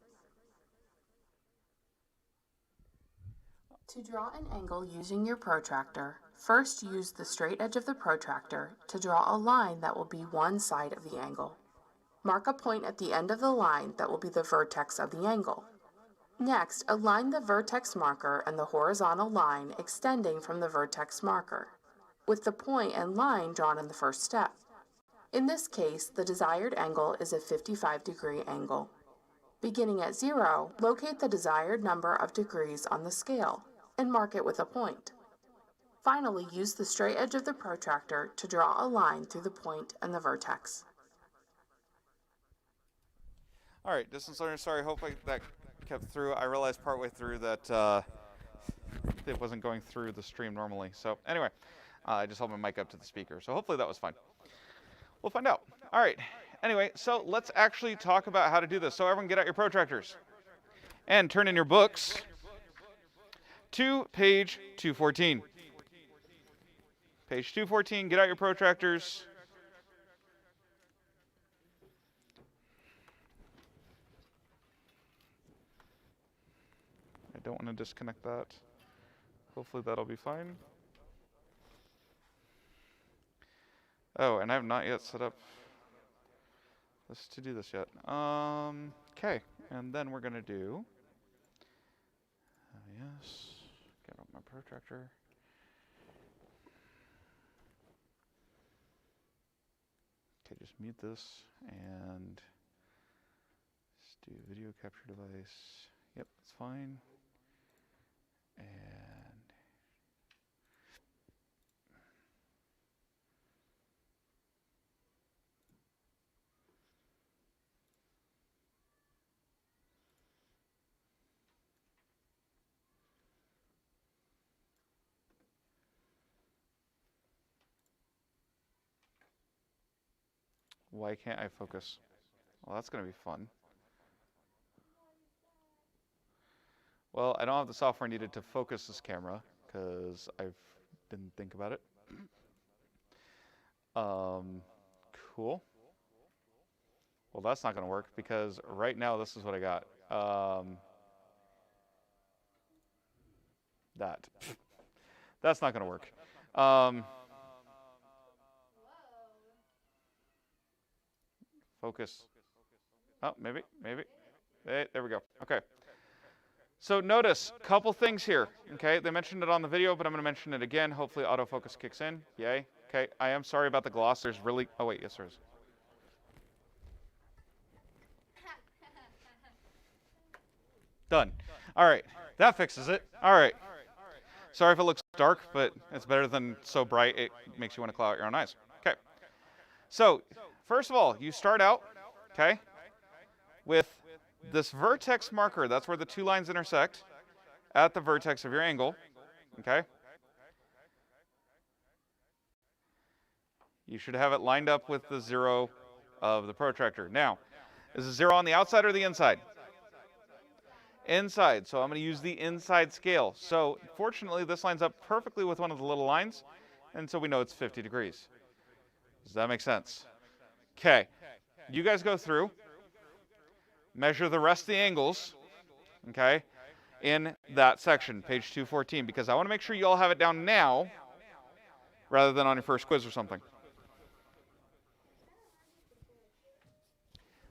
To draw an angle using your protractor, first use the straight edge of the protractor to draw a line that will be one side of the angle. Mark a point at the end of the line that will be the vertex of the angle. Next, align the vertex marker and the horizontal line extending from the vertex marker, with the point and line drawn in the first step. In this case, the desired angle is a 55-degree angle. Beginning at 0, locate the desired number of degrees on the scale and mark it with a point. Finally, use the straight edge of the protractor to draw a line through the point and the vertex. All right, distance learner, sorry, hopefully that kept through. I realized partway through that it wasn't going through the stream normally. So anyway, I just held my mic up to the speaker. So hopefully that was fine. We'll find out. All right, anyway, so let's actually talk about how to do this. So everyone get out your protractors and turn in your books to page 214. Page 214, get out your protractors. I don't want to disconnect that. Hopefully that'll be fine. Oh, and I have not yet set up this to do this yet. Okay, and then we're gonna do, yes, get out my protractor. Okay, just mute this and let's do video capture device. Yep, that's fine. And why can't I focus? Well, that's going to be fun. Well, I don't have the software needed to focus this camera because I didn't think about it. Cool. Well, that's not going to work because right now this is what I got. That's not going to work. Focus. Oh, maybe. Hey, there we go. Okay. So notice a couple things here. Okay, they mentioned it on the video, but I'm going to mention it again. Hopefully autofocus kicks in. Yay. Okay, I am sorry about the gloss. There's really, oh wait, yes there is. Done. All right, that fixes it. All right. Sorry if it looks dark, but it's better than so bright it makes you want to claw out your own eyes. Okay. So, first of all, you start out, okay, with this vertex marker. That's where the two lines intersect at the vertex of your angle, okay? You should have it lined up with the 0 of the protractor. Now, is the 0 on the outside or the inside? Inside, so I'm going to use the inside scale. So, fortunately, this lines up perfectly with one of the little lines, and so we know it's 50 degrees. Does that make sense? Okay, you guys go through, measure the rest of the angles, okay, in that section, page 214, because I want to make sure you all have it down now rather than on your first quiz or something.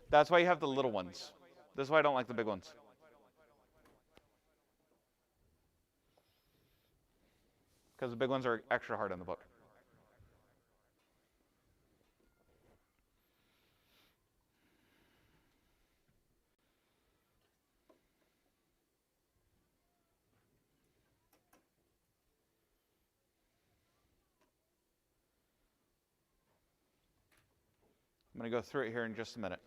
That's why you have the little ones. This is why I don't like the big ones. because the big ones are extra hard in the book. I'm going to go through it here in just a minute.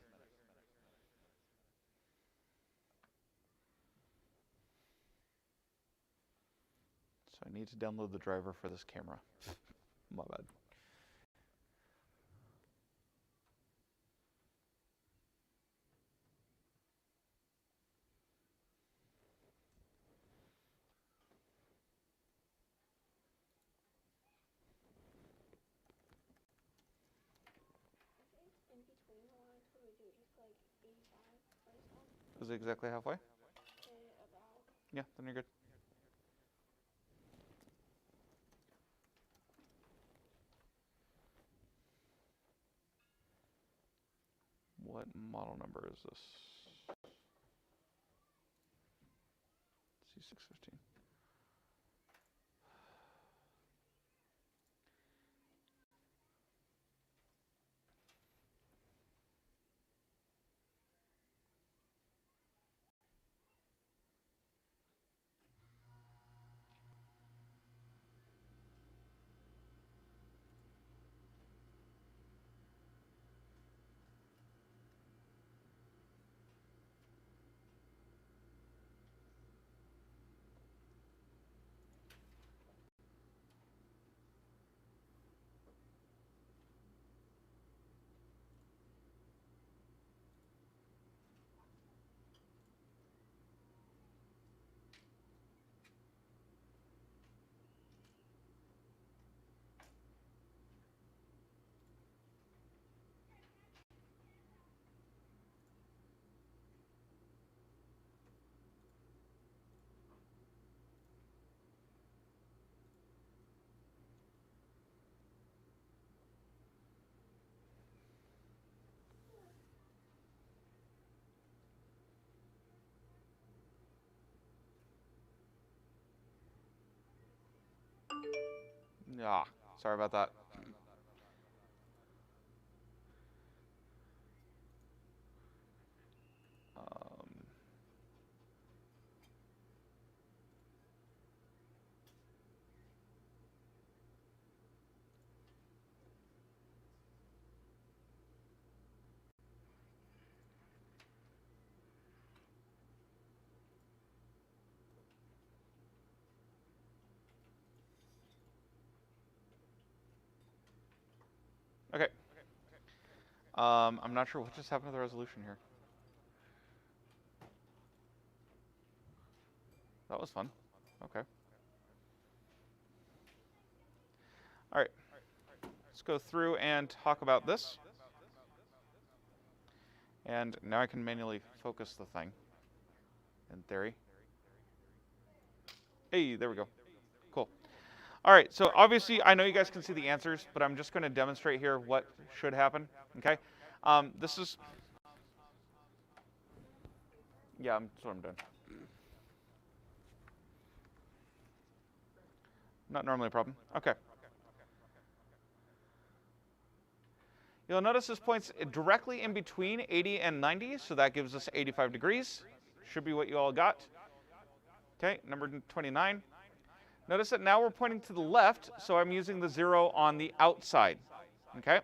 So I need to download the driver for this camera. My bad. Is it exactly halfway? Yeah, then you're good. What model number is this? C615. Yeah, sorry about that. Okay. I'm not sure what just happened to the resolution here. That was fun. Okay. All right. Let's go through and talk about this. And now I can manually focus the thing, in theory. Hey, there we go. Cool. All right, so obviously I know you guys can see the answers, but I'm just going to demonstrate here what should happen, okay? This is, yeah, that's what I'm doing. Not normally a problem. Okay. You'll notice this points directly in between 80 and 90, so that gives us 85 degrees. Should be what you all got. Okay, number 29. Notice that now we're pointing to the left, so I'm using the 0 on the outside. Okay,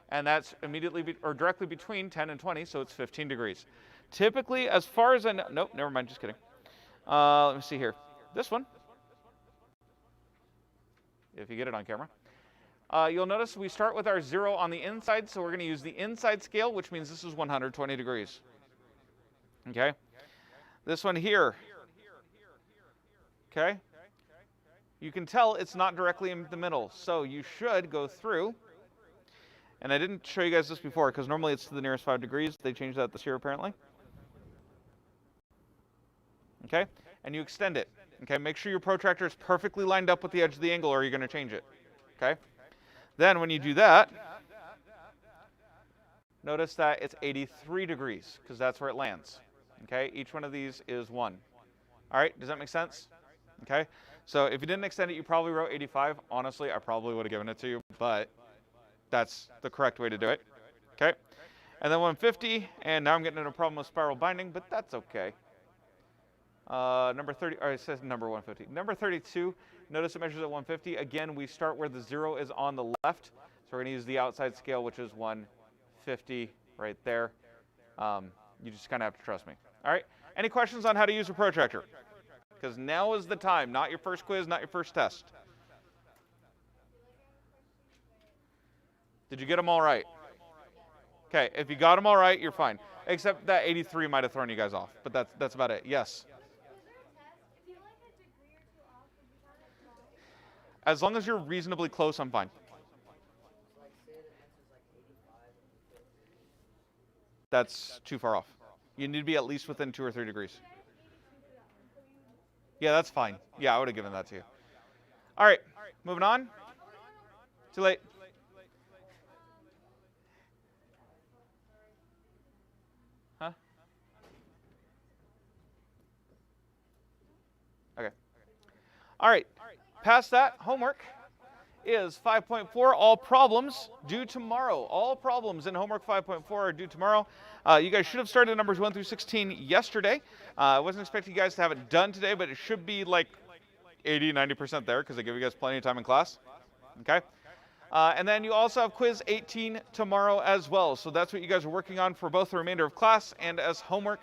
and that's immediately or directly between 10 and 20, so it's 15 degrees. Typically, as far as I know, nope, never mind, just kidding. Let me see here. This one, if you get it on camera. You'll notice we start with our 0 on the inside, so we're going to use the inside scale, which means this is 120 degrees. Okay? This one here. Okay? You can tell it's not directly in the middle, so you should go through. And I didn't show you guys this before, because normally it's to the nearest 5 degrees. They changed that this year, apparently. Okay? And you extend it. Okay? Make sure your protractor is perfectly lined up with the edge of the angle, or you're going to change it. Okay? Then when you do that, notice that it's 83 degrees, because that's where it lands. Okay? Each one of these is 1. All right? Does that make sense? Okay? So if you didn't extend it, you probably wrote 85. Honestly, I probably would have given it to you, but that's the correct way to do it. Okay. And then 150, and now I'm getting into a problem with spiral binding, but that's okay. Number 30, or it says number 150. Number 32, notice it measures at 150. Again, we start where the 0 is on the left. So we're going to use the outside scale, which is 150 right there. You just kind of have to trust me. All right. Any questions on how to use a protractor? Because now is the time, not your first quiz, not your first test. Did you get them all right? Okay, if you got them all right, you're fine. Except that 83 might have thrown you guys off, but that's about it. Yes? As long as you're reasonably close, I'm fine. That's too far off. You need to be at least within 2 or 3 degrees. Yeah, that's fine. Yeah, I would have given that to you. All right, moving on. Too late. Huh? Okay. All right. Past that, homework is 5.4, all problems due tomorrow. All problems in homework 5.4 are due tomorrow. You guys should have started numbers 1 through 16 yesterday. I wasn't expecting you guys to have it done today, but it should be like 80, 90% there because I give you guys plenty of time in class. Okay? And then you also have quiz 18 tomorrow as well. So that's what you guys are working on for both the remainder of class and as homework.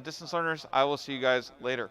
Distance learners, I will see you guys later.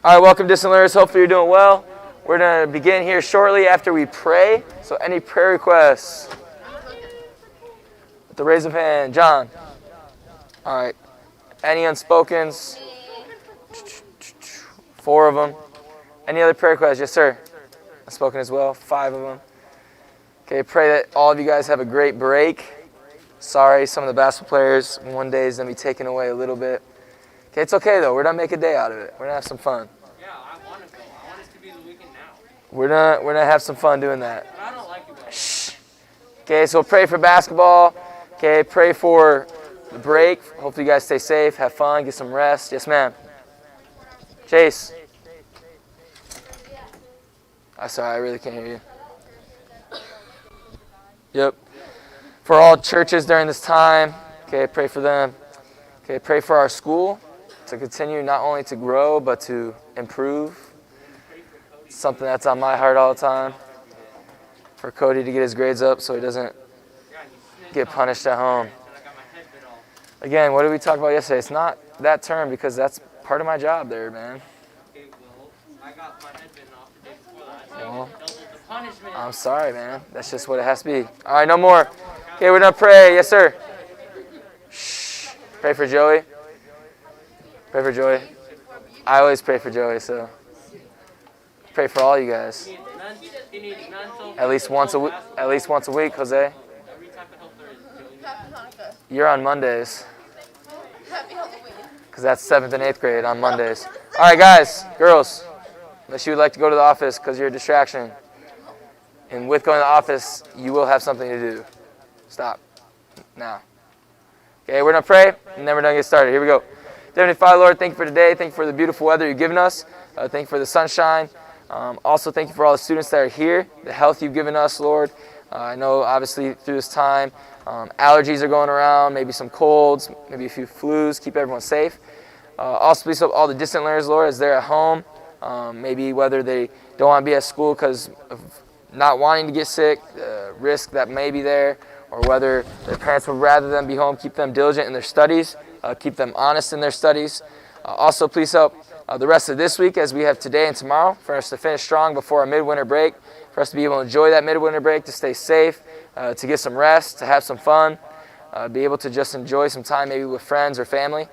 All right, welcome, distant learners. Hopefully you're doing well. We're going to begin here shortly after we pray. So any prayer requests? With the raise of hand. John. All right. Any unspokens? 4 of them. Any other prayer requests? Yes, sir. Unspoken as well. 5 of them. Okay, pray that all of you guys have a great break. Sorry, some of the basketball players, one day is going to be taken away a little bit. Okay, it's okay though. We're going to make a day out of it. We're going to have some fun. Yeah, I want to go. I want us to be the weekend now. We're gonna have some fun doing that. But I don't like you guys. Shh. Okay, so pray for basketball. Okay, pray for the break. Hopefully you guys stay safe, have fun, get some rest. Yes, ma'am. Chase. I'm sorry, I really can't hear you. Yep. For all churches during this time, okay, pray for them. Okay, pray for our school to continue not only to grow, but to improve. It's something that's on my heart all the time. For Cody to get his grades up so he doesn't get punished at home. Again, what did we talk about yesterday? It's not that term because that's part of my job there, man. Okay, well, I got my head bitten off the day before that. So Well, doubled the punishment. I'm sorry, man. That's just what it has to be. All right, no more. Okay, we're going to pray. Yes, sir. Shh. Pray for Joey. Pray for Joey. I always pray for Joey, so pray for all you guys. You need mental. At least once a week. At least once a week, Jose. Every type of help there is. You're on Mondays. Because that's 7th and 8th grade on Mondays. All right, guys, girls, unless you would like to go to the office because you're a distraction. And with going to the office, you will have something to do. Stop. Now. Okay, we're going to pray, and then we're going to get started. Here we go. Dear Heavenly Father, Lord, thank you for today. Thank you for the beautiful weather you've given us. Thank you for the sunshine. Also, thank you for all the students that are here, the health you've given us, Lord. I know, obviously, through this time, allergies are going around, maybe some colds, maybe a few flus. Keep everyone safe. Also, please help all the distant learners, Lord, as they're at home. Maybe whether they don't want to be at school because of not wanting to get sick, the risk that may be there, or whether their parents would rather them be home. Keep them diligent in their studies. Keep them honest in their studies. Also, please help the rest of this week as we have today and tomorrow for us to finish strong before our midwinter break, for us to be able to enjoy that midwinter break, to stay safe, to get some rest, to have some fun, be able to just enjoy some time maybe with friends or family.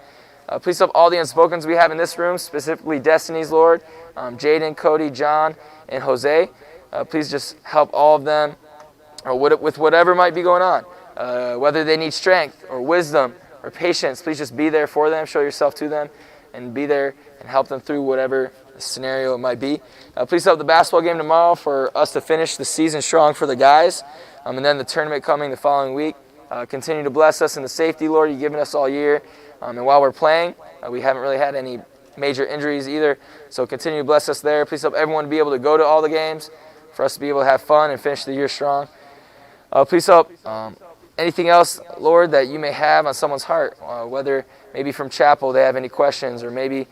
Please help all the unspokens we have in this room, specifically Destiny's, Lord, Jaden, Cody, John, and Jose. Please just help all of them with whatever might be going on, whether they need strength or wisdom or patience. Please just be there for them, show yourself to them, and be there and help them through whatever scenario it might be. Please help the basketball game tomorrow for us to finish the season strong for the guys, and then the tournament coming the following week. Continue to bless us in the safety, Lord, you've given us all year. And while we're playing, we haven't really had any major injuries either, so continue to bless us there. Please help everyone to be able to go to all the games, for us to be able to have fun and finish the year strong. Please help anything else, Lord, that you may have on someone's heart, whether maybe from chapel they have any questions, or maybe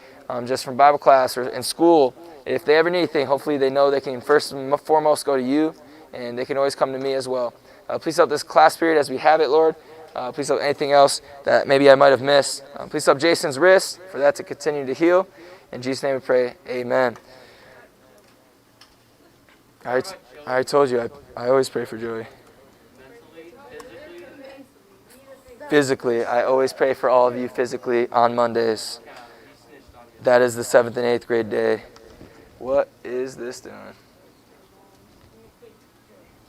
just from Bible class or in school. If they ever need anything, hopefully they know they can first and foremost go to you, and they can always come to me as well. Please help this class period as we have it, Lord. Please help anything else that maybe I might have missed. Please help Jason's wrist for that to continue to heal. In Jesus' name we pray, amen. I already told you, I always pray for Joey. Physically, I always pray for all of you physically on Mondays. That is the 7th and 8th grade day. What is this doing?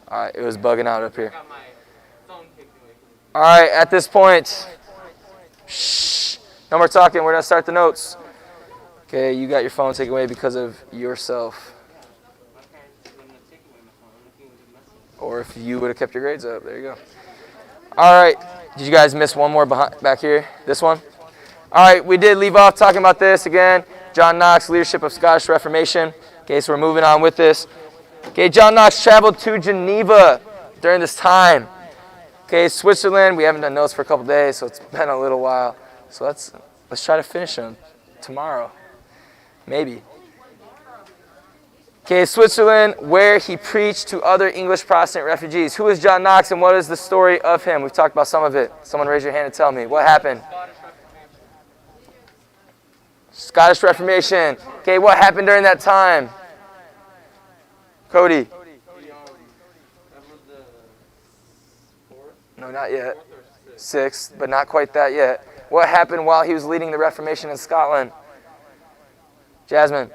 All right, it was bugging out up here. All right, at this point, shh, no more talking. We're going to start the notes. Okay, you got your phone taken away because of yourself. Or if you would have kept your grades up. There you go. All right. Did you guys miss one more back here? This one? All right. We did leave off talking about this again. John Knox, leadership of Scottish Reformation. Okay, so we're moving on with this. Okay, John Knox traveled to Geneva during this time. Okay, Switzerland. We haven't done notes for a couple days, so it's been a little while. So let's try to finish them tomorrow. Maybe. Okay, Switzerland, where he preached to other English Protestant refugees. Who is John Knox and what is the story of him? We've talked about some of it. Someone raise your hand and tell me. What happened? Scottish Reformation. Okay, what happened during that time? Cody. No, not yet. 6th, but not quite that yet. What happened while he was leading the Reformation in Scotland? Jasmine.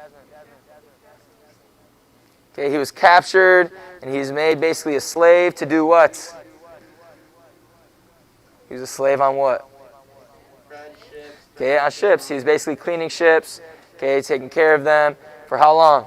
Okay, he was captured and he was made basically a slave to do what? He was a slave on what? Okay, on ships. He was basically cleaning ships, okay, taking care of them. For how long?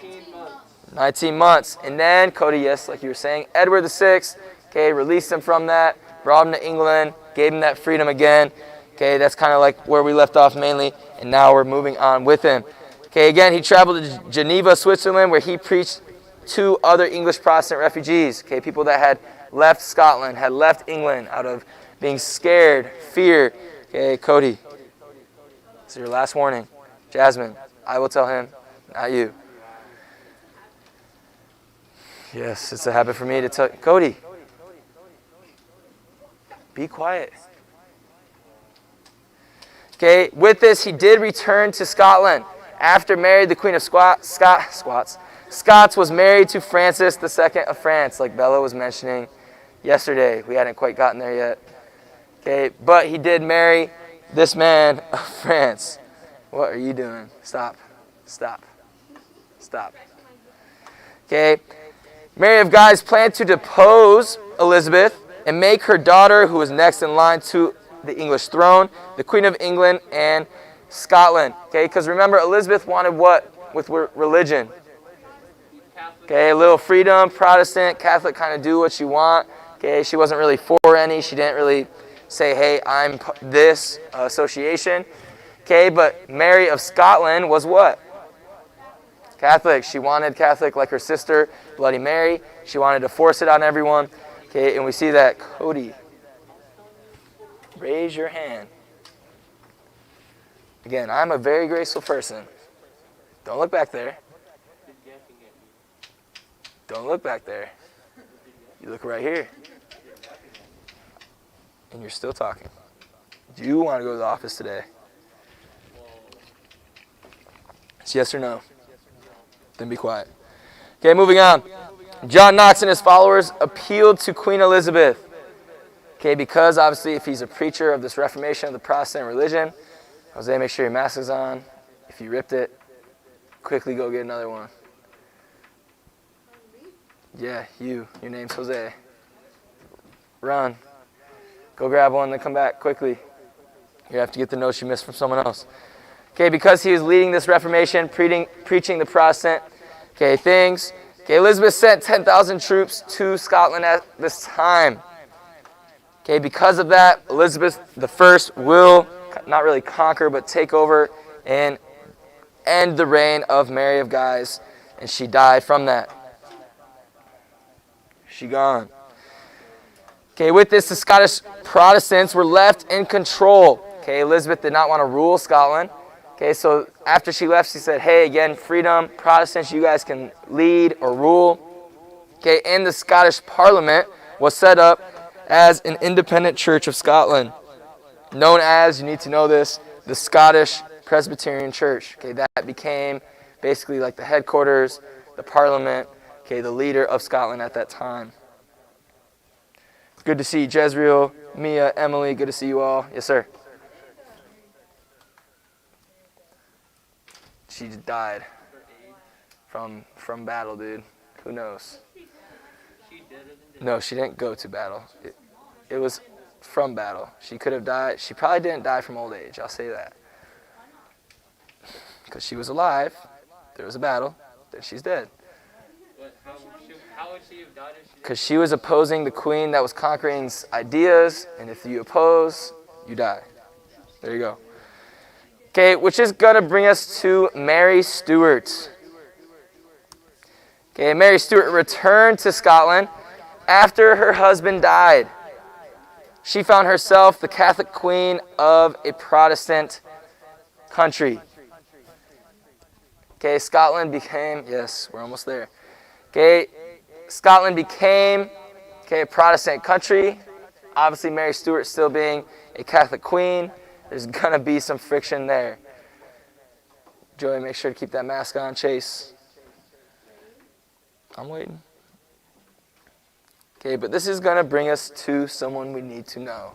19 months. 19 months. And then, Cody, yes, like you were saying, Edward VI, okay, released him from that, brought him to England, gave him that freedom again. Okay, that's kind of like where we left off mainly, and now we're moving on with him. Okay, again, he traveled to Geneva, Switzerland, where he preached to other English Protestant refugees, okay, people that had left Scotland, had left England out of being scared, fear. Okay, Cody, this is your last warning. Jasmine, I will tell him, not you. Yes, it's a habit for me to tell. Cody, be quiet. Okay, with this, he did return to Scotland. After married the Queen of Scots was married to Francis II of France, like Bella was mentioning yesterday. We hadn't quite gotten there yet. Okay, but he did marry this man of France. What are you doing? Stop. Stop. Stop. Okay, Mary of Guise planned to depose Elizabeth and make her daughter, who was next in line to the English throne, the Queen of England and Scotland. Okay, because remember, Elizabeth wanted what with religion? Okay, a little freedom, Protestant, Catholic, kind of do what you want. Okay, she wasn't really for any. She didn't really say, hey, I'm this association. Okay, but Mary of Scotland was what? Catholic. She wanted Catholic like her sister, Bloody Mary. She wanted to force it on everyone. Okay, and we see that. Cody, raise your hand. Again, I'm a very graceful person. Don't look back there. Don't look back there. You look right here. And you're still talking. Do you want to go to the office today? It's yes or no. Then be quiet. Okay, moving on. John Knox and his followers appealed to Queen Elizabeth. Okay, because obviously if he's a preacher of this Reformation of the Protestant religion, Jose, make sure your mask is on. If you ripped it, quickly go get another one. Yeah, you. Your name's Jose. Run. Go grab one, then come back quickly. You have to get the notes you missed from someone else. Okay, because he was leading this Reformation, preaching the Protestant, okay, things. Okay, Elizabeth sent 10,000 troops to Scotland at this time. Okay, because of that, Elizabeth I will not really conquer, but take over and end the reign of Mary of Guise, and she died from that. She gone. Okay, with this, the Scottish Protestants were left in control. Okay, Elizabeth did not want to rule Scotland. Okay, so after she left, she said, hey, again, freedom, Protestants, you guys can lead or rule. Okay, and the Scottish Parliament was set up as an independent church of Scotland, known as, you need to know this, the Scottish Presbyterian Church. Okay, that became basically like the headquarters, the Parliament, okay, the leader of Scotland at that time. Good to see you, Jezreel, Mia, Emily, good to see you all. Yes, sir. She died from battle, dude. Who knows? No, she didn't go to battle. It was from battle. She could have died. She probably didn't die from old age. I'll say that. Because she was alive. There was a battle. Then she's dead. How would she have died if she Because she was opposing the queen that was conquering ideas. And if you oppose, you die. There you go. Okay, which is going to bring us to Mary Stuart. Okay, Mary Stuart returned to Scotland after her husband died. She found herself the Catholic queen of a Protestant country. Okay, Scotland became, yes, we're almost there. Okay, Scotland became, okay, a Protestant country. Obviously, Mary Stuart still being a Catholic queen. There's going to be some friction there. Joey, make sure to keep that mask on. Chase. I'm waiting. Okay, but this is going to bring us to someone we need to know.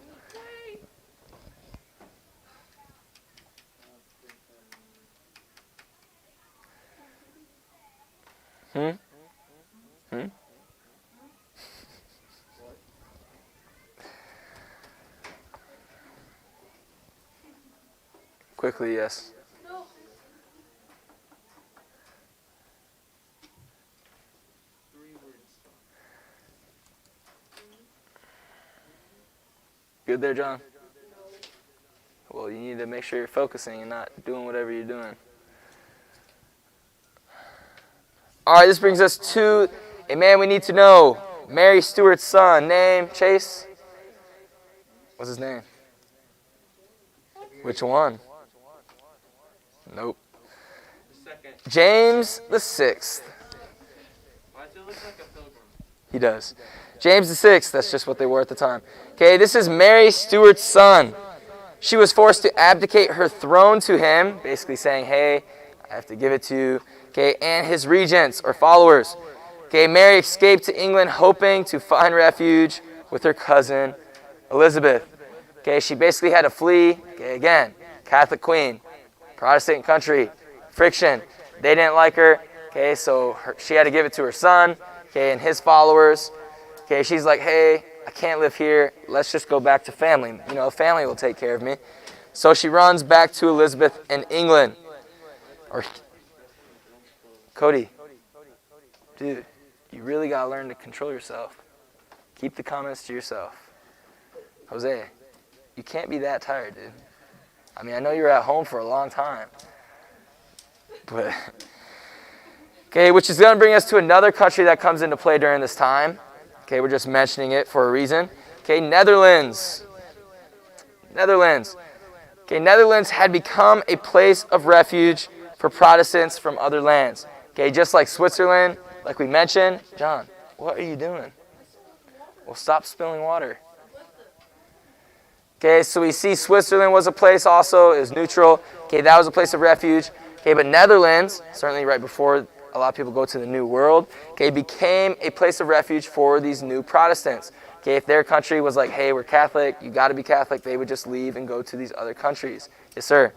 Quickly, yes. Good there, John? Well, you need to make sure you're focusing and not doing whatever you're doing. All right, this brings us to a man we need to know. Mary Stuart's son. Name, Chase? What's his name? Which one? Nope. The second. James the Sixth. Why does it look like a pilgrim? He does. James the Sixth, that's just what they were at the time. Okay, this is Mary Stuart's son. She was forced to abdicate her throne to him, basically saying, hey, I have to give it to you. Okay, and his regents or followers. Okay, Mary escaped to England hoping to find refuge with her cousin Elizabeth. Okay, she basically had to flee. Okay, again, Catholic queen, Protestant country, friction. They didn't like her. Okay, so she had to give it to her son. Okay, and his followers. Okay, she's like, hey, I can't live here. Let's just go back to family. You know, family will take care of me. So she runs back to Elizabeth in England. Or Cody, dude, you really got to learn to control yourself. Keep the comments to yourself. Jose, you can't be that tired, dude. I mean, I know you were at home for a long time. But, okay, which is going to bring us to another country that comes into play during this time. Okay, we're just mentioning it for a reason. Okay, Netherlands. Netherlands. Okay, Netherlands had become a place of refuge for Protestants from other lands. Okay, just like Switzerland, like we mentioned. John, what are you doing? Well, stop spilling water. Okay, so we see Switzerland was a place also. It was neutral. Okay, that was a place of refuge. Okay, but Netherlands, certainly right before a lot of people go to the New World, okay, became a place of refuge for these new Protestants. Okay, if their country was like, hey, we're Catholic, you got to be Catholic, they would just leave and go to these other countries. Yes, sir.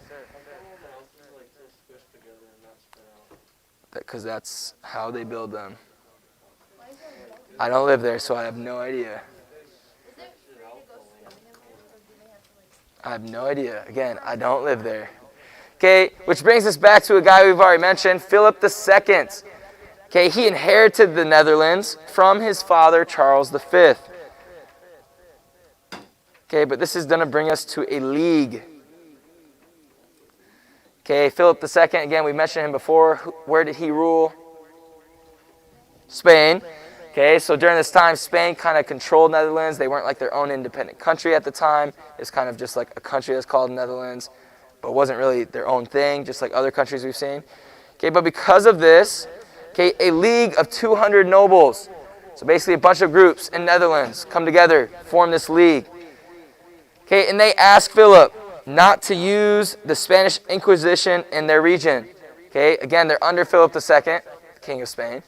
Because that's how they build them. I don't live there, so I have no idea. I have no idea. Again, I don't live there. Okay, which brings us back to a guy we've already mentioned, Philip II. Okay, he inherited the Netherlands from his father, Charles V. Okay, but this is going to bring us to a league. Okay, Philip II, again, we mentioned him before. Where did he rule? Spain. Okay, so during this time, Spain kind of controlled Netherlands. They weren't like their own independent country at the time. It's kind of just like a country that's called Netherlands, but wasn't really their own thing, just like other countries we've seen. Okay, but because of this, okay, a league of 200 nobles, so basically a bunch of groups in Netherlands come together, form this league. Okay, and they ask Philip not to use the Spanish Inquisition in their region. Okay, again, they're under Philip II, the King of Spain.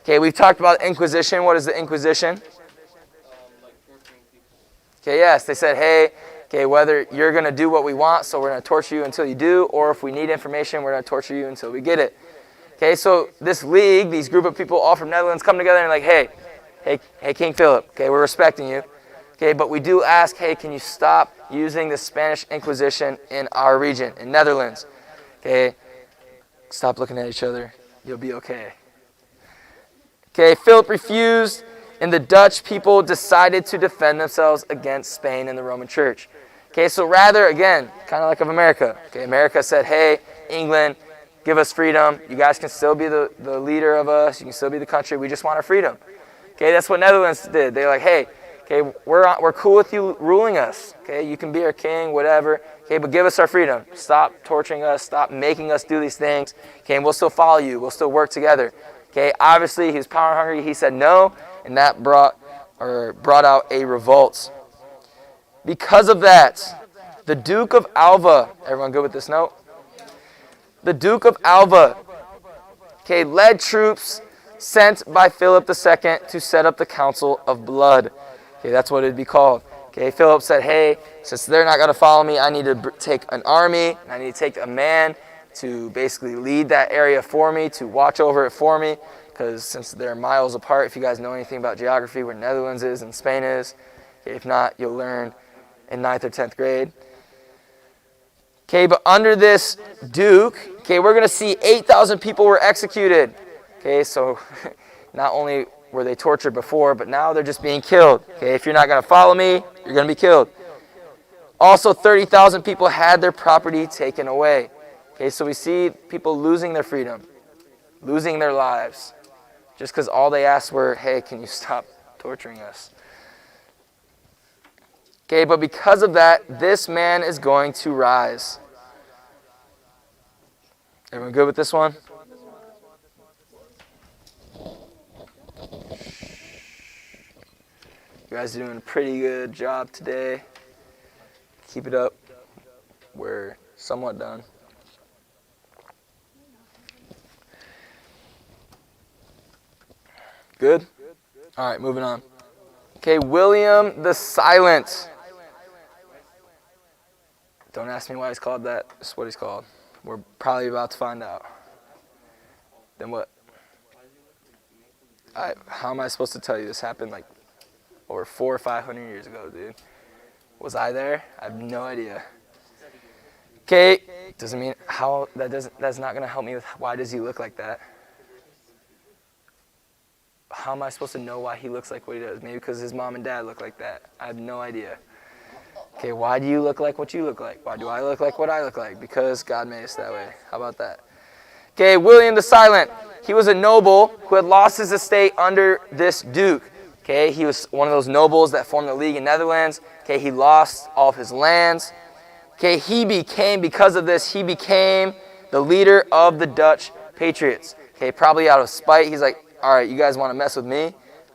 Okay, we've talked about Inquisition. What is the Inquisition? Okay, yes, they said, hey, okay, whether you're going to do what we want, so we're going to torture you until you do, or if we need information, we're going to torture you until we get it. Okay, so this league, these group of people all from Netherlands come together and like, hey, King Philip, okay, we're respecting you. Okay, but we do ask, hey, can you stop using the Spanish Inquisition in our region, in Netherlands? Okay, stop looking at each other. You'll be okay. Okay, Philip refused, and the Dutch people decided to defend themselves against Spain and the Roman Church. Okay, so rather, again, kind of like of America. Okay, America said, hey, England, give us freedom. You guys can still be the leader of us. You can still be the country. We just want our freedom. Okay, that's what Netherlands did. They're like, hey, okay, we're cool with you ruling us. Okay, you can be our king, whatever. Okay, but give us our freedom. Stop torturing us. Stop making us do these things. Okay, and we'll still follow you. We'll still work together. Okay, obviously he was power hungry. He said no, and that brought out a revolt. Because of that, the Duke of Alva, everyone good with this note? the Duke of Alva, okay, led troops sent by Philip II to set up the Council of Blood. Okay, that's what it'd be called. Okay, Philip said, hey, since they're not going to follow me, I need to take an army, and I need to take a man to basically lead that area for me, to watch over it for me, because since they're miles apart, if you guys know anything about geography, where Netherlands is and Spain is, okay, if not, you'll learn in 9th or 10th grade. Okay, but under this duke, okay, we're going to see 8,000 people were executed. Okay, so not only were they tortured before, but now they're just being killed. Okay, if you're not going to follow me, you're going to be killed. Also, 30,000 people had their property taken away. Okay, so we see people losing their freedom, losing their lives, just because all they asked were, hey, can you stop torturing us? Okay, but because of that, this man is going to rise. Everyone good with this one? You guys are doing a pretty good job today. Keep it up. We're somewhat done. Good? All right, moving on. Okay, William the Silent. Don't ask me why he's called that. That's what he's called. We're probably about to find out. Then what? How am I supposed to tell you this happened like over 400 or 500 years ago, dude? Was I there? I have no idea. Okay, doesn't mean how that's not gonna help me with why does he look like that? How am I supposed to know why he looks like what he does? Maybe because his mom and dad look like that. I have no idea. Okay, why do you look like what you look like? Why do I look like what I look like? Because God made us that way. How about that? Okay, William the Silent. He was a noble who had lost his estate under this duke. Okay, he was one of those nobles that formed the League in Netherlands. Okay, he lost all of his lands. Okay, because of this, he became the leader of the Dutch patriots. Okay, probably out of spite. He's like, all right, you guys want to mess with me?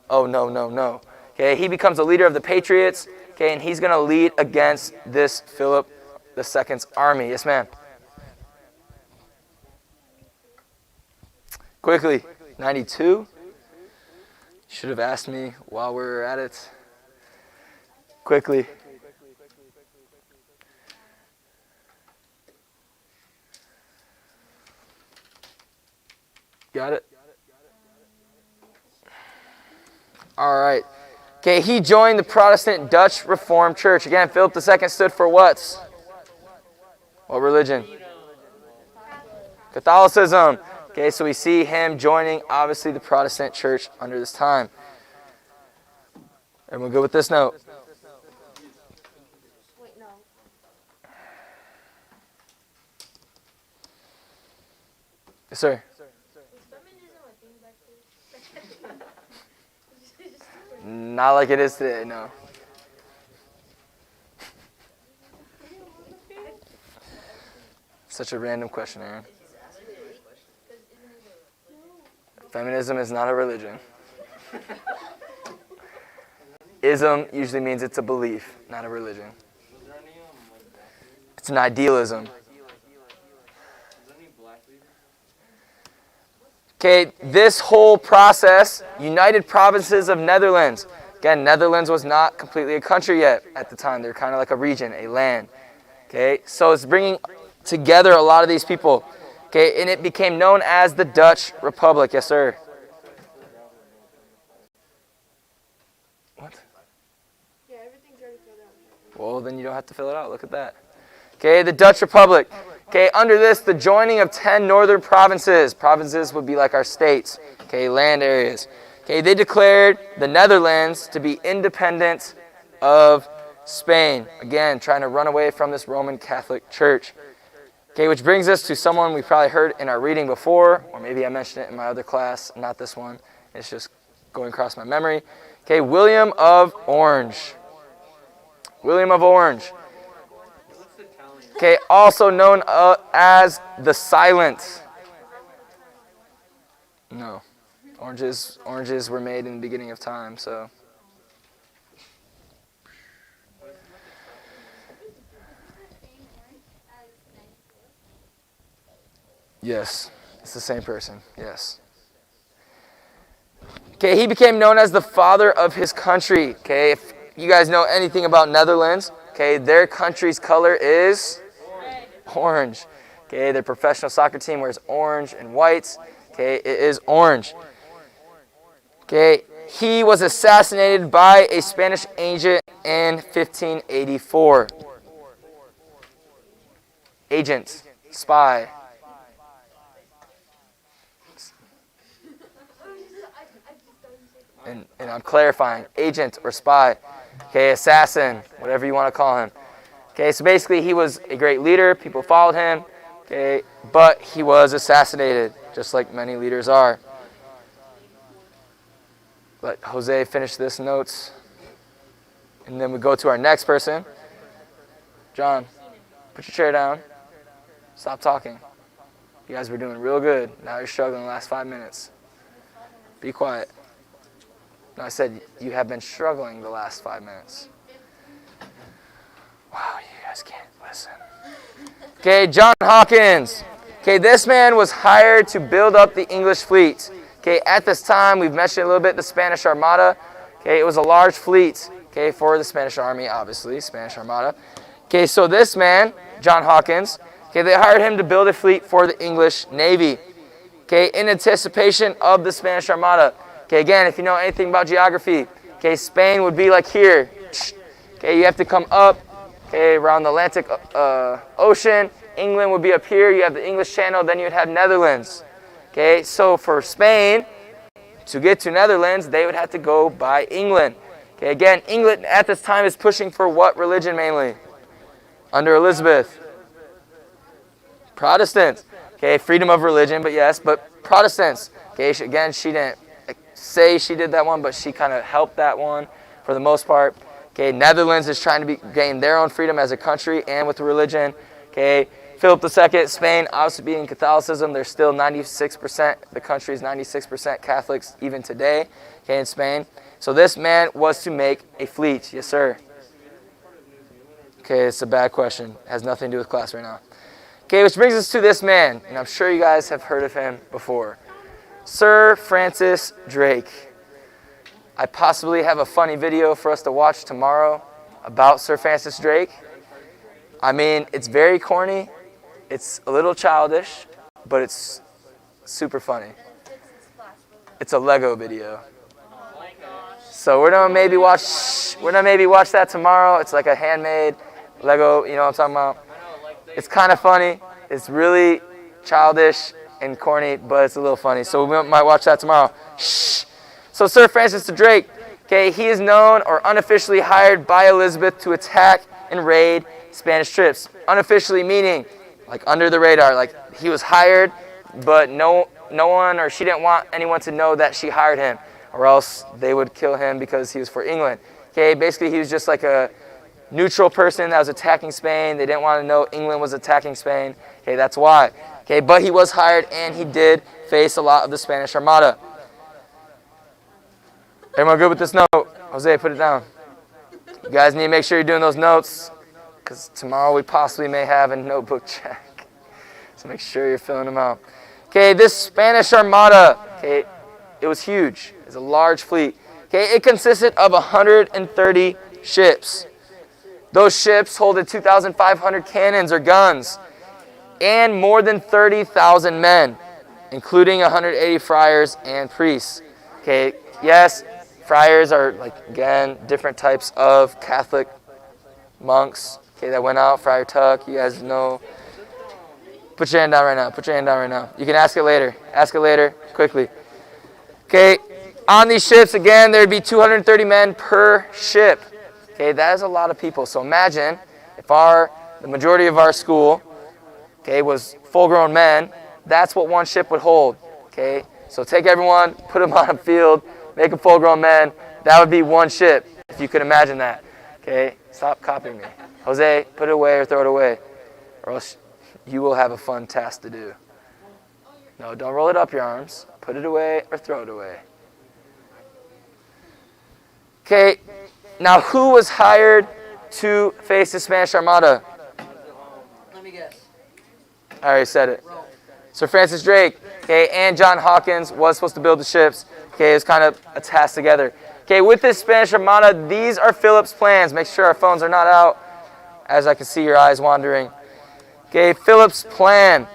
Oh, no, no, no. Okay, he becomes the leader of the patriots. Okay, and he's going to lead against this Philip II's army. Yes, ma'am. Quickly, 92. Should have asked me while we were at it. Quickly. Got it? All right. Okay, he joined the Protestant Dutch Reformed Church. Again, Philip II stood for what? What religion? Catholicism. Okay, so we see him joining, obviously, the Protestant church under this time. Everyone good with this note? Yes, sir. Not like it is today, no. Such a random question, Aaron. Feminism is not a religion. Ism usually means it's a belief, not a religion. It's an idealism. Okay, this whole process, United Provinces of Netherlands. Again, Netherlands was not completely a country yet at the time. They're kind of like a region, a land. Okay, so it's bringing together a lot of these people. Okay, and it became known as the Dutch Republic. Yes, sir. What? Yeah, everything's already filled out. Well, then you don't have to fill it out. Look at that. Okay, the Dutch Republic. Okay, under this, the joining of 10 northern provinces. Provinces would be like our states. Okay, land areas. Okay, they declared the Netherlands to be independent of Spain. Again, trying to run away from this Roman Catholic Church. Okay, which brings us to someone we probably heard in our reading before, or maybe I mentioned it in my other class, not this one. It's just going across my memory. Okay, William of Orange. William of Orange. Okay, also known as the Silent. No. Oranges were made in the beginning of time, so. Yes, it's the same person. Yes. Okay, he became known as the father of his country. Okay, if you guys know anything about Netherlands, okay, their country's color is orange. Okay, their professional soccer team wears orange and whites. Okay, it is orange. Okay, he was assassinated by a Spanish agent in 1584. Agent, spy. And I'm clarifying, agent or spy. Okay, assassin, whatever you want to call him. Okay, so basically he was a great leader. People followed him. Okay, but he was assassinated, just like many leaders are. Let Jose finish this notes. And then we go to our next person. John, put your chair down. Stop talking. You guys were doing real good. Now you're struggling the last 5 minutes. Be quiet. No, I said you have been struggling the last 5 minutes. Wow, you guys can't listen. Okay, John Hawkins. Okay, this man was hired to build up the English fleet. Okay, at this time, we've mentioned a little bit the Spanish Armada. Okay, it was a large fleet. Okay, for the Spanish Army, obviously, Spanish Armada. Okay, so this man, John Hawkins, okay, they hired him to build a fleet for the English Navy. Okay, in anticipation of the Spanish Armada. Okay, again, if you know anything about geography, okay, Spain would be like here. Okay, you have to come up, okay, around the Atlantic Ocean. England would be up here. You have the English Channel, then you'd have Netherlands. Okay, so for Spain to get to Netherlands, they would have to go by England. Okay, again, England at this time is pushing for what religion mainly? Under Elizabeth? Protestants. Okay, freedom of religion, but yes, but Protestants. Okay, again, she didn't say she did that one, but she kind of helped that one for the most part. Okay, Netherlands is trying to gain their own freedom as a country and with religion. Okay, Philip II, Spain, obviously being Catholicism, they're still 96%, the country is 96% Catholics even today, okay, in Spain. So this man was to make a fleet. Yes, sir. Okay, it's a bad question. It has nothing to do with class right now. Okay, which brings us to this man, and I'm sure you guys have heard of him before. Sir Francis Drake. I possibly have a funny video for us to watch tomorrow about Sir Francis Drake. I mean, it's very corny. It's a little childish, but it's super funny. It's a Lego video. So we're gonna maybe watch that tomorrow. It's like a handmade Lego, you know what I'm talking about? It's kind of funny. It's really childish and corny, but it's a little funny. So we might watch that tomorrow. Shh. So Sir Francis Drake, okay, he is known or unofficially hired by Elizabeth to attack and raid Spanish ships. Unofficially meaning like under the radar, like he was hired, but no one, or she didn't want anyone to know that she hired him, or else they would kill him because he was for England. Okay, basically he was just like a neutral person that was attacking Spain. They didn't want to know England was attacking Spain. Okay, that's why. Okay, but he was hired and he did face a lot of the Spanish Armada. Everyone good with this note? Jose, put it down. You guys need to make sure you're doing those notes, because tomorrow we possibly may have a notebook check. So make sure you're filling them out. Okay, this Spanish Armada, okay, it was huge. It's a large fleet. Okay, it consisted of 130 ships. Those ships holded 2,500 cannons or guns and more than 30,000 men, including 180 friars and priests. Okay, yes, friars are, like, again, different types of Catholic monks, okay, that went out. Friar Tuck, you guys know. Put your hand down right now. Put your hand down right now. You can ask it later. Ask it later, quickly. Okay, on these ships, again, there'd be 230 men per ship. Okay, that is a lot of people. So imagine if the majority of our school, okay, was full-grown men, that's what one ship would hold. Okay, so take everyone, put them on a field, make them full-grown men. That would be one ship, if you could imagine that. Okay, stop copying me. Jose, put it away or throw it away, or else you will have a fun task to do. No, don't roll it up your arms. Put it away or throw it away. Okay, now who was hired to face the Spanish Armada? Let me guess. I already said it. Sir Francis Drake, okay, and John Hawkins was supposed to build the ships. Okay, it's kind of a task together. Okay, with this Spanish Armada, these are Philip's plans. Make sure our phones are not out, as I can see your eyes wandering. Okay, Philip's plan.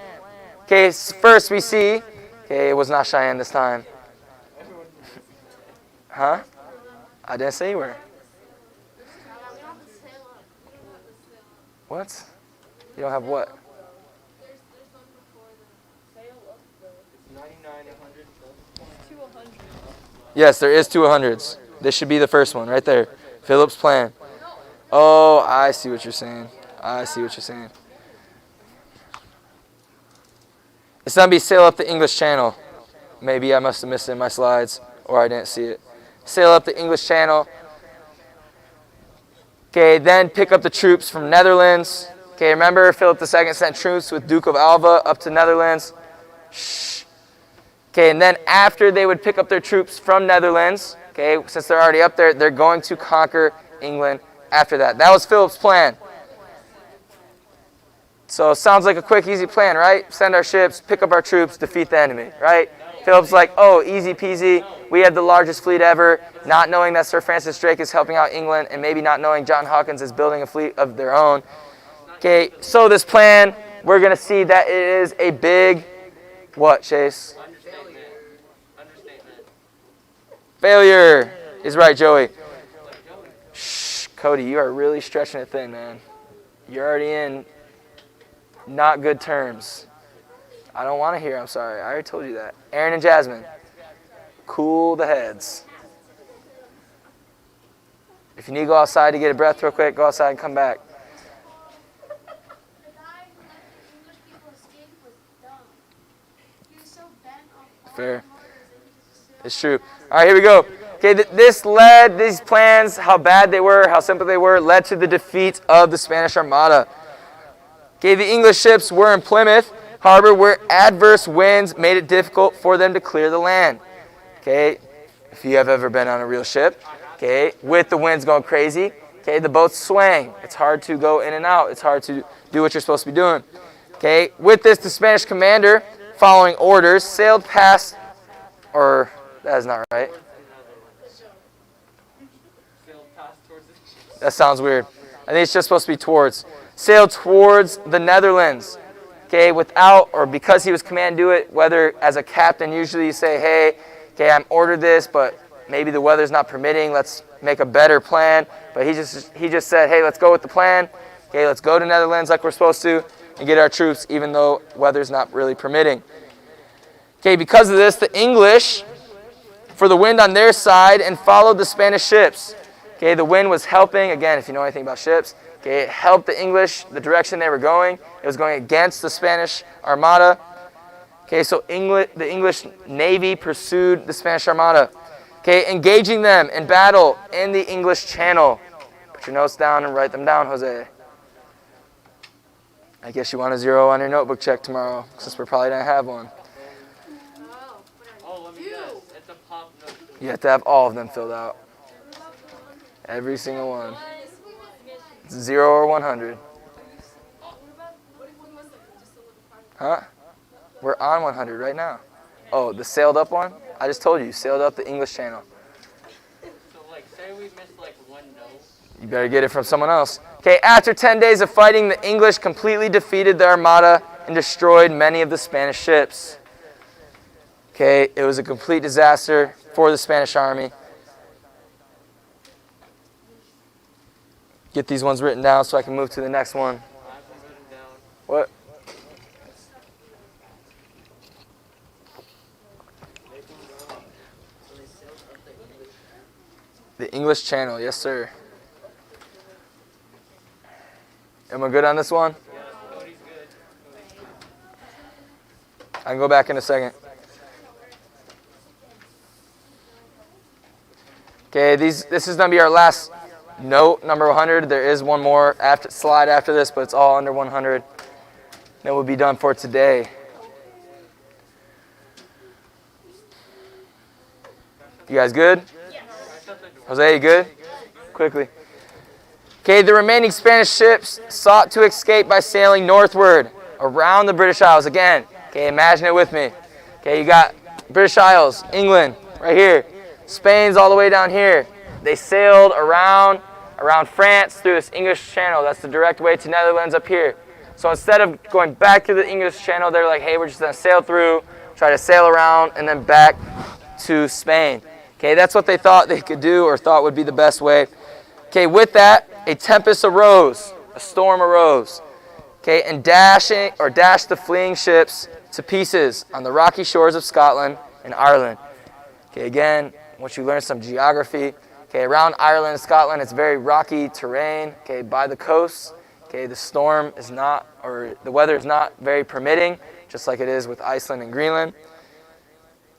Okay, first we see, okay, it was not Cheyenne this time. Huh? I didn't say you were. What? You don't have what? Yes, there is 2 100s. This should be the first one right there. Philip's plan. Oh, I see what you're saying. I see what you're saying. It's going to be sail up the English Channel. Maybe I must have missed it in my slides, or I didn't see it. Sail up the English Channel. Okay, then pick up the troops from Netherlands. Okay, remember Philip II sent troops with Duke of Alva up to Netherlands. Shh. Okay, and then after they would pick up their troops from Netherlands, okay, since they're already up there, they're going to conquer England after that. That was Philip's plan. So it sounds like a quick, easy plan, right? Send our ships, pick up our troops, defeat the enemy, right? Philip's like, oh, easy peasy. We have the largest fleet ever, not knowing that Sir Francis Drake is helping out England and maybe not knowing John Hawkins is building a fleet of their own. Okay, so this plan, we're going to see that it is a big, what, Chase? Failure is right, Joey. Shh, Cody, you are really stretching it thin, man. You're already in not good terms. I don't want to hear, I'm sorry. I already told you that. Aaron and Jasmine, cool the heads. If you need to go outside to get a breath real quick, go outside and come back. Fair. It's true. All right, here we go. Okay, these plans, how bad they were, how simple they were, led to the defeat of the Spanish Armada. Okay, the English ships were in Plymouth Harbor where adverse winds made it difficult for them to clear the land. Okay, if you have ever been on a real ship, okay, with the winds going crazy, okay, the boats swang. It's hard to go in and out. It's hard to do what you're supposed to be doing. Okay, with this, the Spanish commander, following orders, sailed past, or that is not right. That sounds weird. I think it's just supposed to be towards. Sailed towards the Netherlands. Okay, without or because he was commanded to do it, whether as a captain, usually you say, hey, okay, I'm ordered this, but maybe the weather's not permitting. Let's make a better plan. But he just said, hey, let's go with the plan. Okay, let's go to Netherlands like we're supposed to and get our troops, even though weather's not really permitting. Okay, because of this, the English, for the wind on their side, and followed the Spanish ships. Okay, the wind was helping. Again, if you know anything about ships, okay, it helped the English, the direction they were going. It was going against the Spanish Armada. Okay, so the English Navy pursued the Spanish Armada. Okay, engaging them in battle in the English Channel. Put your notes down and write them down, Jose. I guess you want a 0 on your notebook check tomorrow, since we're probably going to have one. Oh, let me guess. It's a pop note. You have to have all of them filled out. Every single one. 0 or 100. Huh? We're on 100 right now. Oh, the sailed up one? I just told you, sailed up the English Channel. So, like, say we missed, like, one note. You better get it from someone else. Okay, after 10 days of fighting, the English completely defeated the Armada and destroyed many of the Spanish ships. Okay, it was a complete disaster for the Spanish army. Get these ones written down so I can move to the next one. What? The English Channel, yes sir. Am I good on this one? I can go back in a second. Okay, this is going to be our last note, number 100. There is one more slide after this, but it's all under 100. Then we'll be done for today. You guys good? Yes. Jose, you good? Quickly. Okay, the remaining Spanish ships sought to escape by sailing northward around the British Isles. Again, Okay, imagine it with me. Okay, you got British Isles, England, right here. Spain's all the way down here. They sailed around France through this English Channel. That's the direct way to Netherlands up here. So instead of going back through the English Channel, they're like, hey, we're just going to sail through, try to sail around, and then back to Spain. Okay, that's what they thought they could do or thought would be the best way. Okay, with that, a tempest arose, a storm arose. Okay, and dashed the fleeing ships to pieces on the rocky shores of Scotland and Ireland. Okay, again, once you learn some geography, okay, around Ireland and Scotland, it's very rocky terrain. Okay, by the coast, okay, the weather is not very permitting, just like it is with Iceland and Greenland.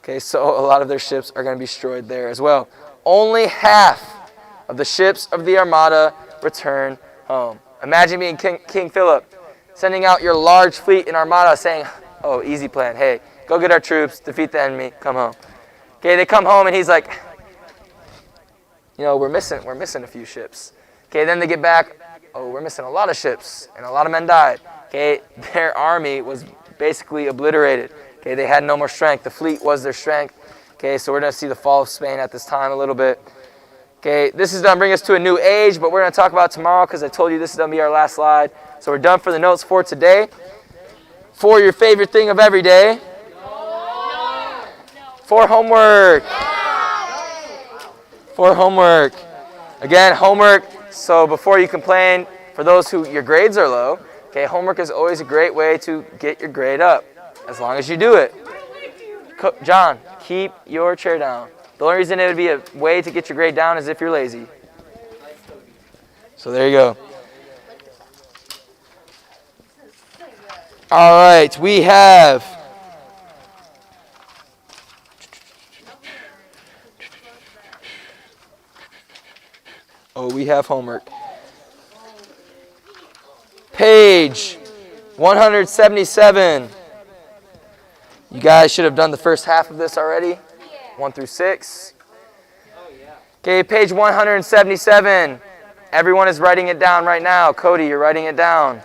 Okay, so a lot of their ships are going to be destroyed there as well. Only half of the ships of the Armada returned home. Imagine being King Philip, sending out your large fleet in Armada saying, oh, easy plan. Hey, go get our troops, defeat the enemy, come home. Okay, they come home and he's like, we're missing a few ships. Okay, then they get back, oh, we're missing a lot of ships and a lot of men died. Okay, their army was basically obliterated. Okay, they had no more strength. The fleet was their strength. Okay, so we're going to see the fall of Spain at this time a little bit. Okay, this is going to bring us to a new age, but we're going to talk about tomorrow because I told you this is going to be our last slide. So we're done for the notes for today. For your favorite thing of every day. For homework. For homework. Again, homework. So before you complain, for those who your grades are low, okay, homework is always a great way to get your grade up, as long as you do it. John, keep your chair down. The only reason it would be a way to get your grade down is if you're lazy. So there you go. All right, we have homework. Page 177. You guys should have done the first half of this already. 1 through 6. Okay, page 177. Everyone is writing it down right now. Cody, you're writing it down.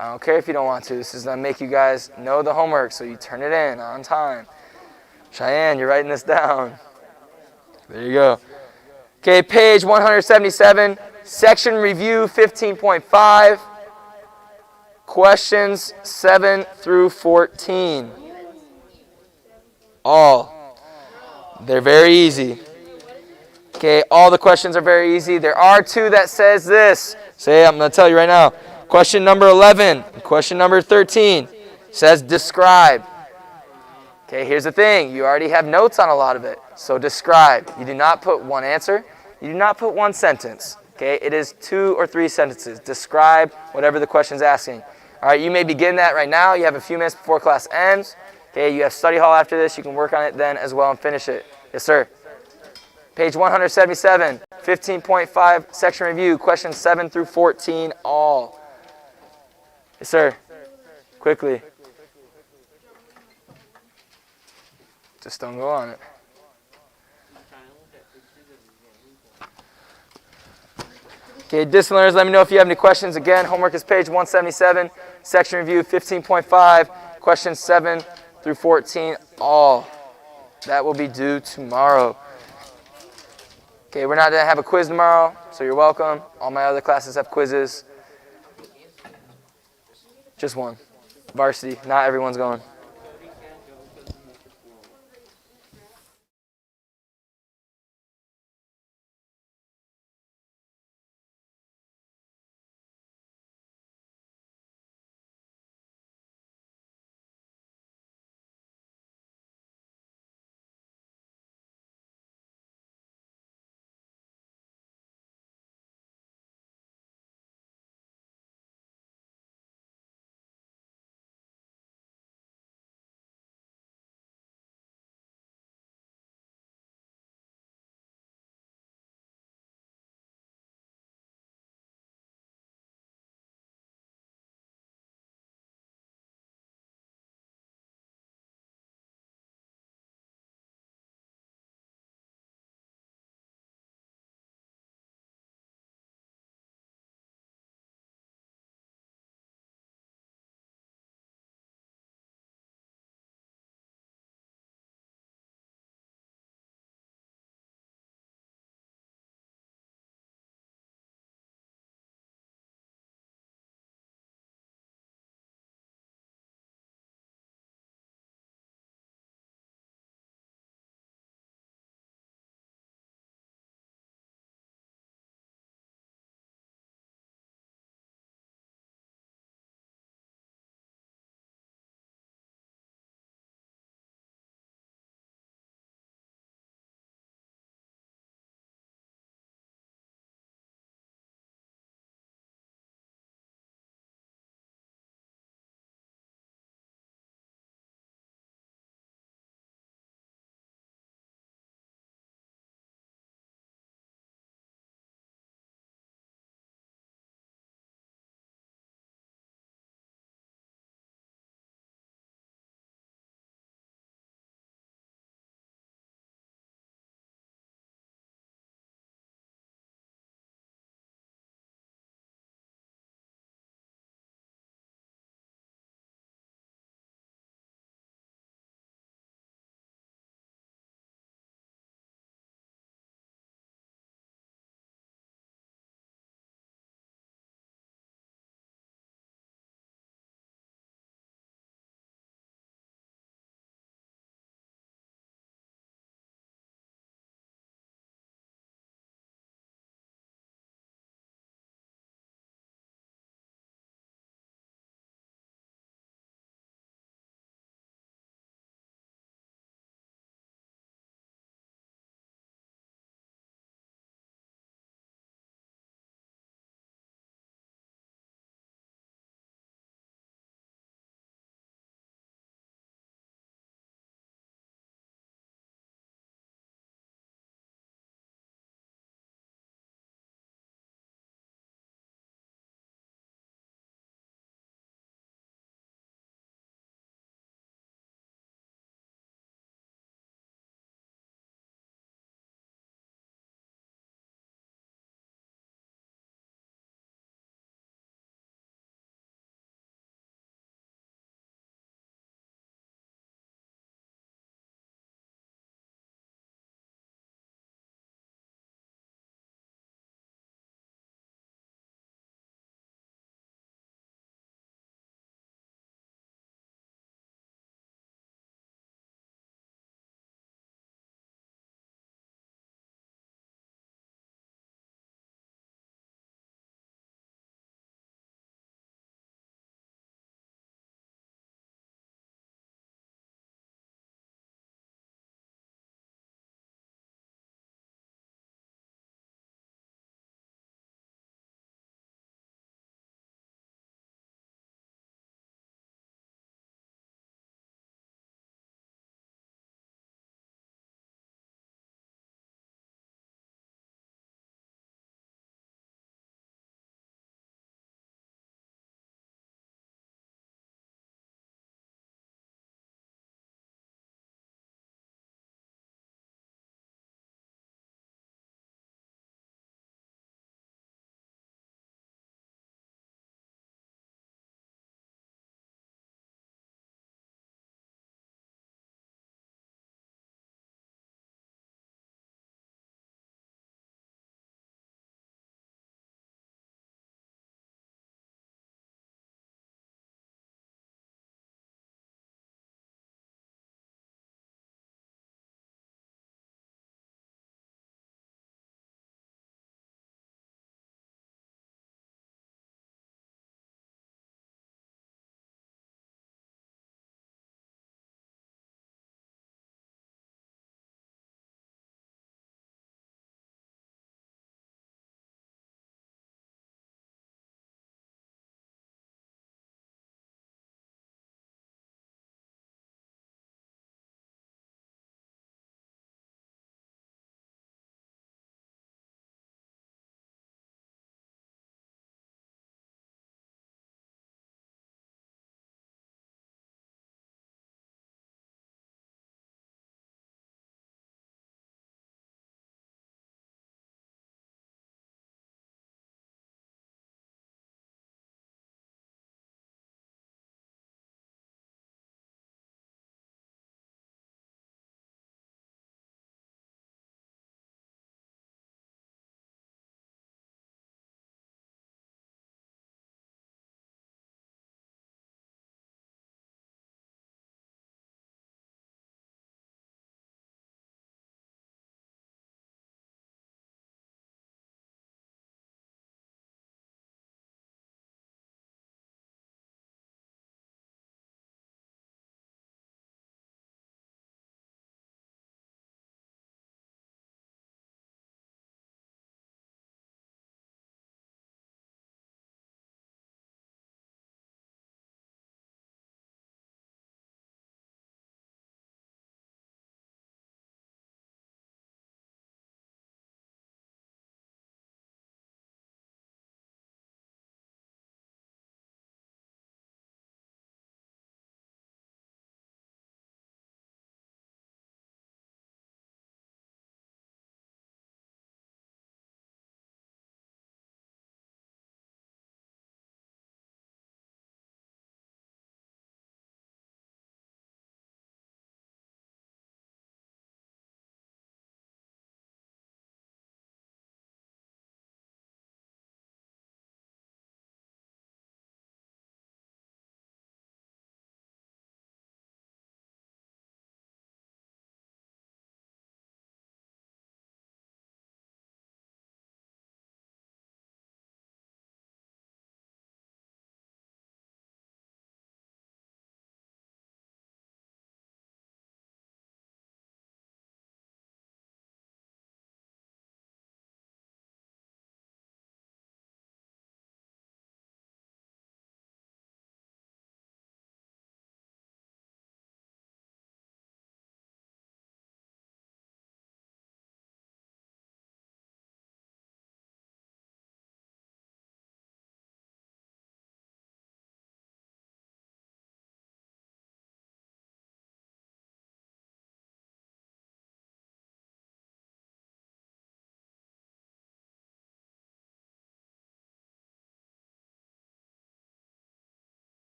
I don't care if you don't want to. This is going to make you guys know the homework, so you turn it in on time. Cheyenne, you're writing this down. There you go. Okay, page 177, section review 15.5, questions 7 through 14. All. They're very easy. Okay, all the questions are very easy. There are 2 that says this. I'm going to tell you right now. Question number 11, question number 13 says describe. Okay, here's the thing. You already have notes on a lot of it. So describe. You do not put one answer. You do not put one sentence. Okay, it is 2 or 3 sentences. Describe whatever the question's asking. All right, you may begin that right now. You have a few minutes before class ends. Okay, you have study hall after this. You can work on it then as well and finish it. Yes, sir. Page 177, 15.5, section review, questions 7 through 14, all. Yes, sir. Quickly. Just don't go on it. Okay, distant learners, let me know if you have any questions. Again, homework is page 177, section review 15.5, questions 7 through 14, all. That will be due tomorrow. Okay, we're not going to have a quiz tomorrow, so you're welcome. All my other classes have quizzes. Just one. Varsity, not everyone's going.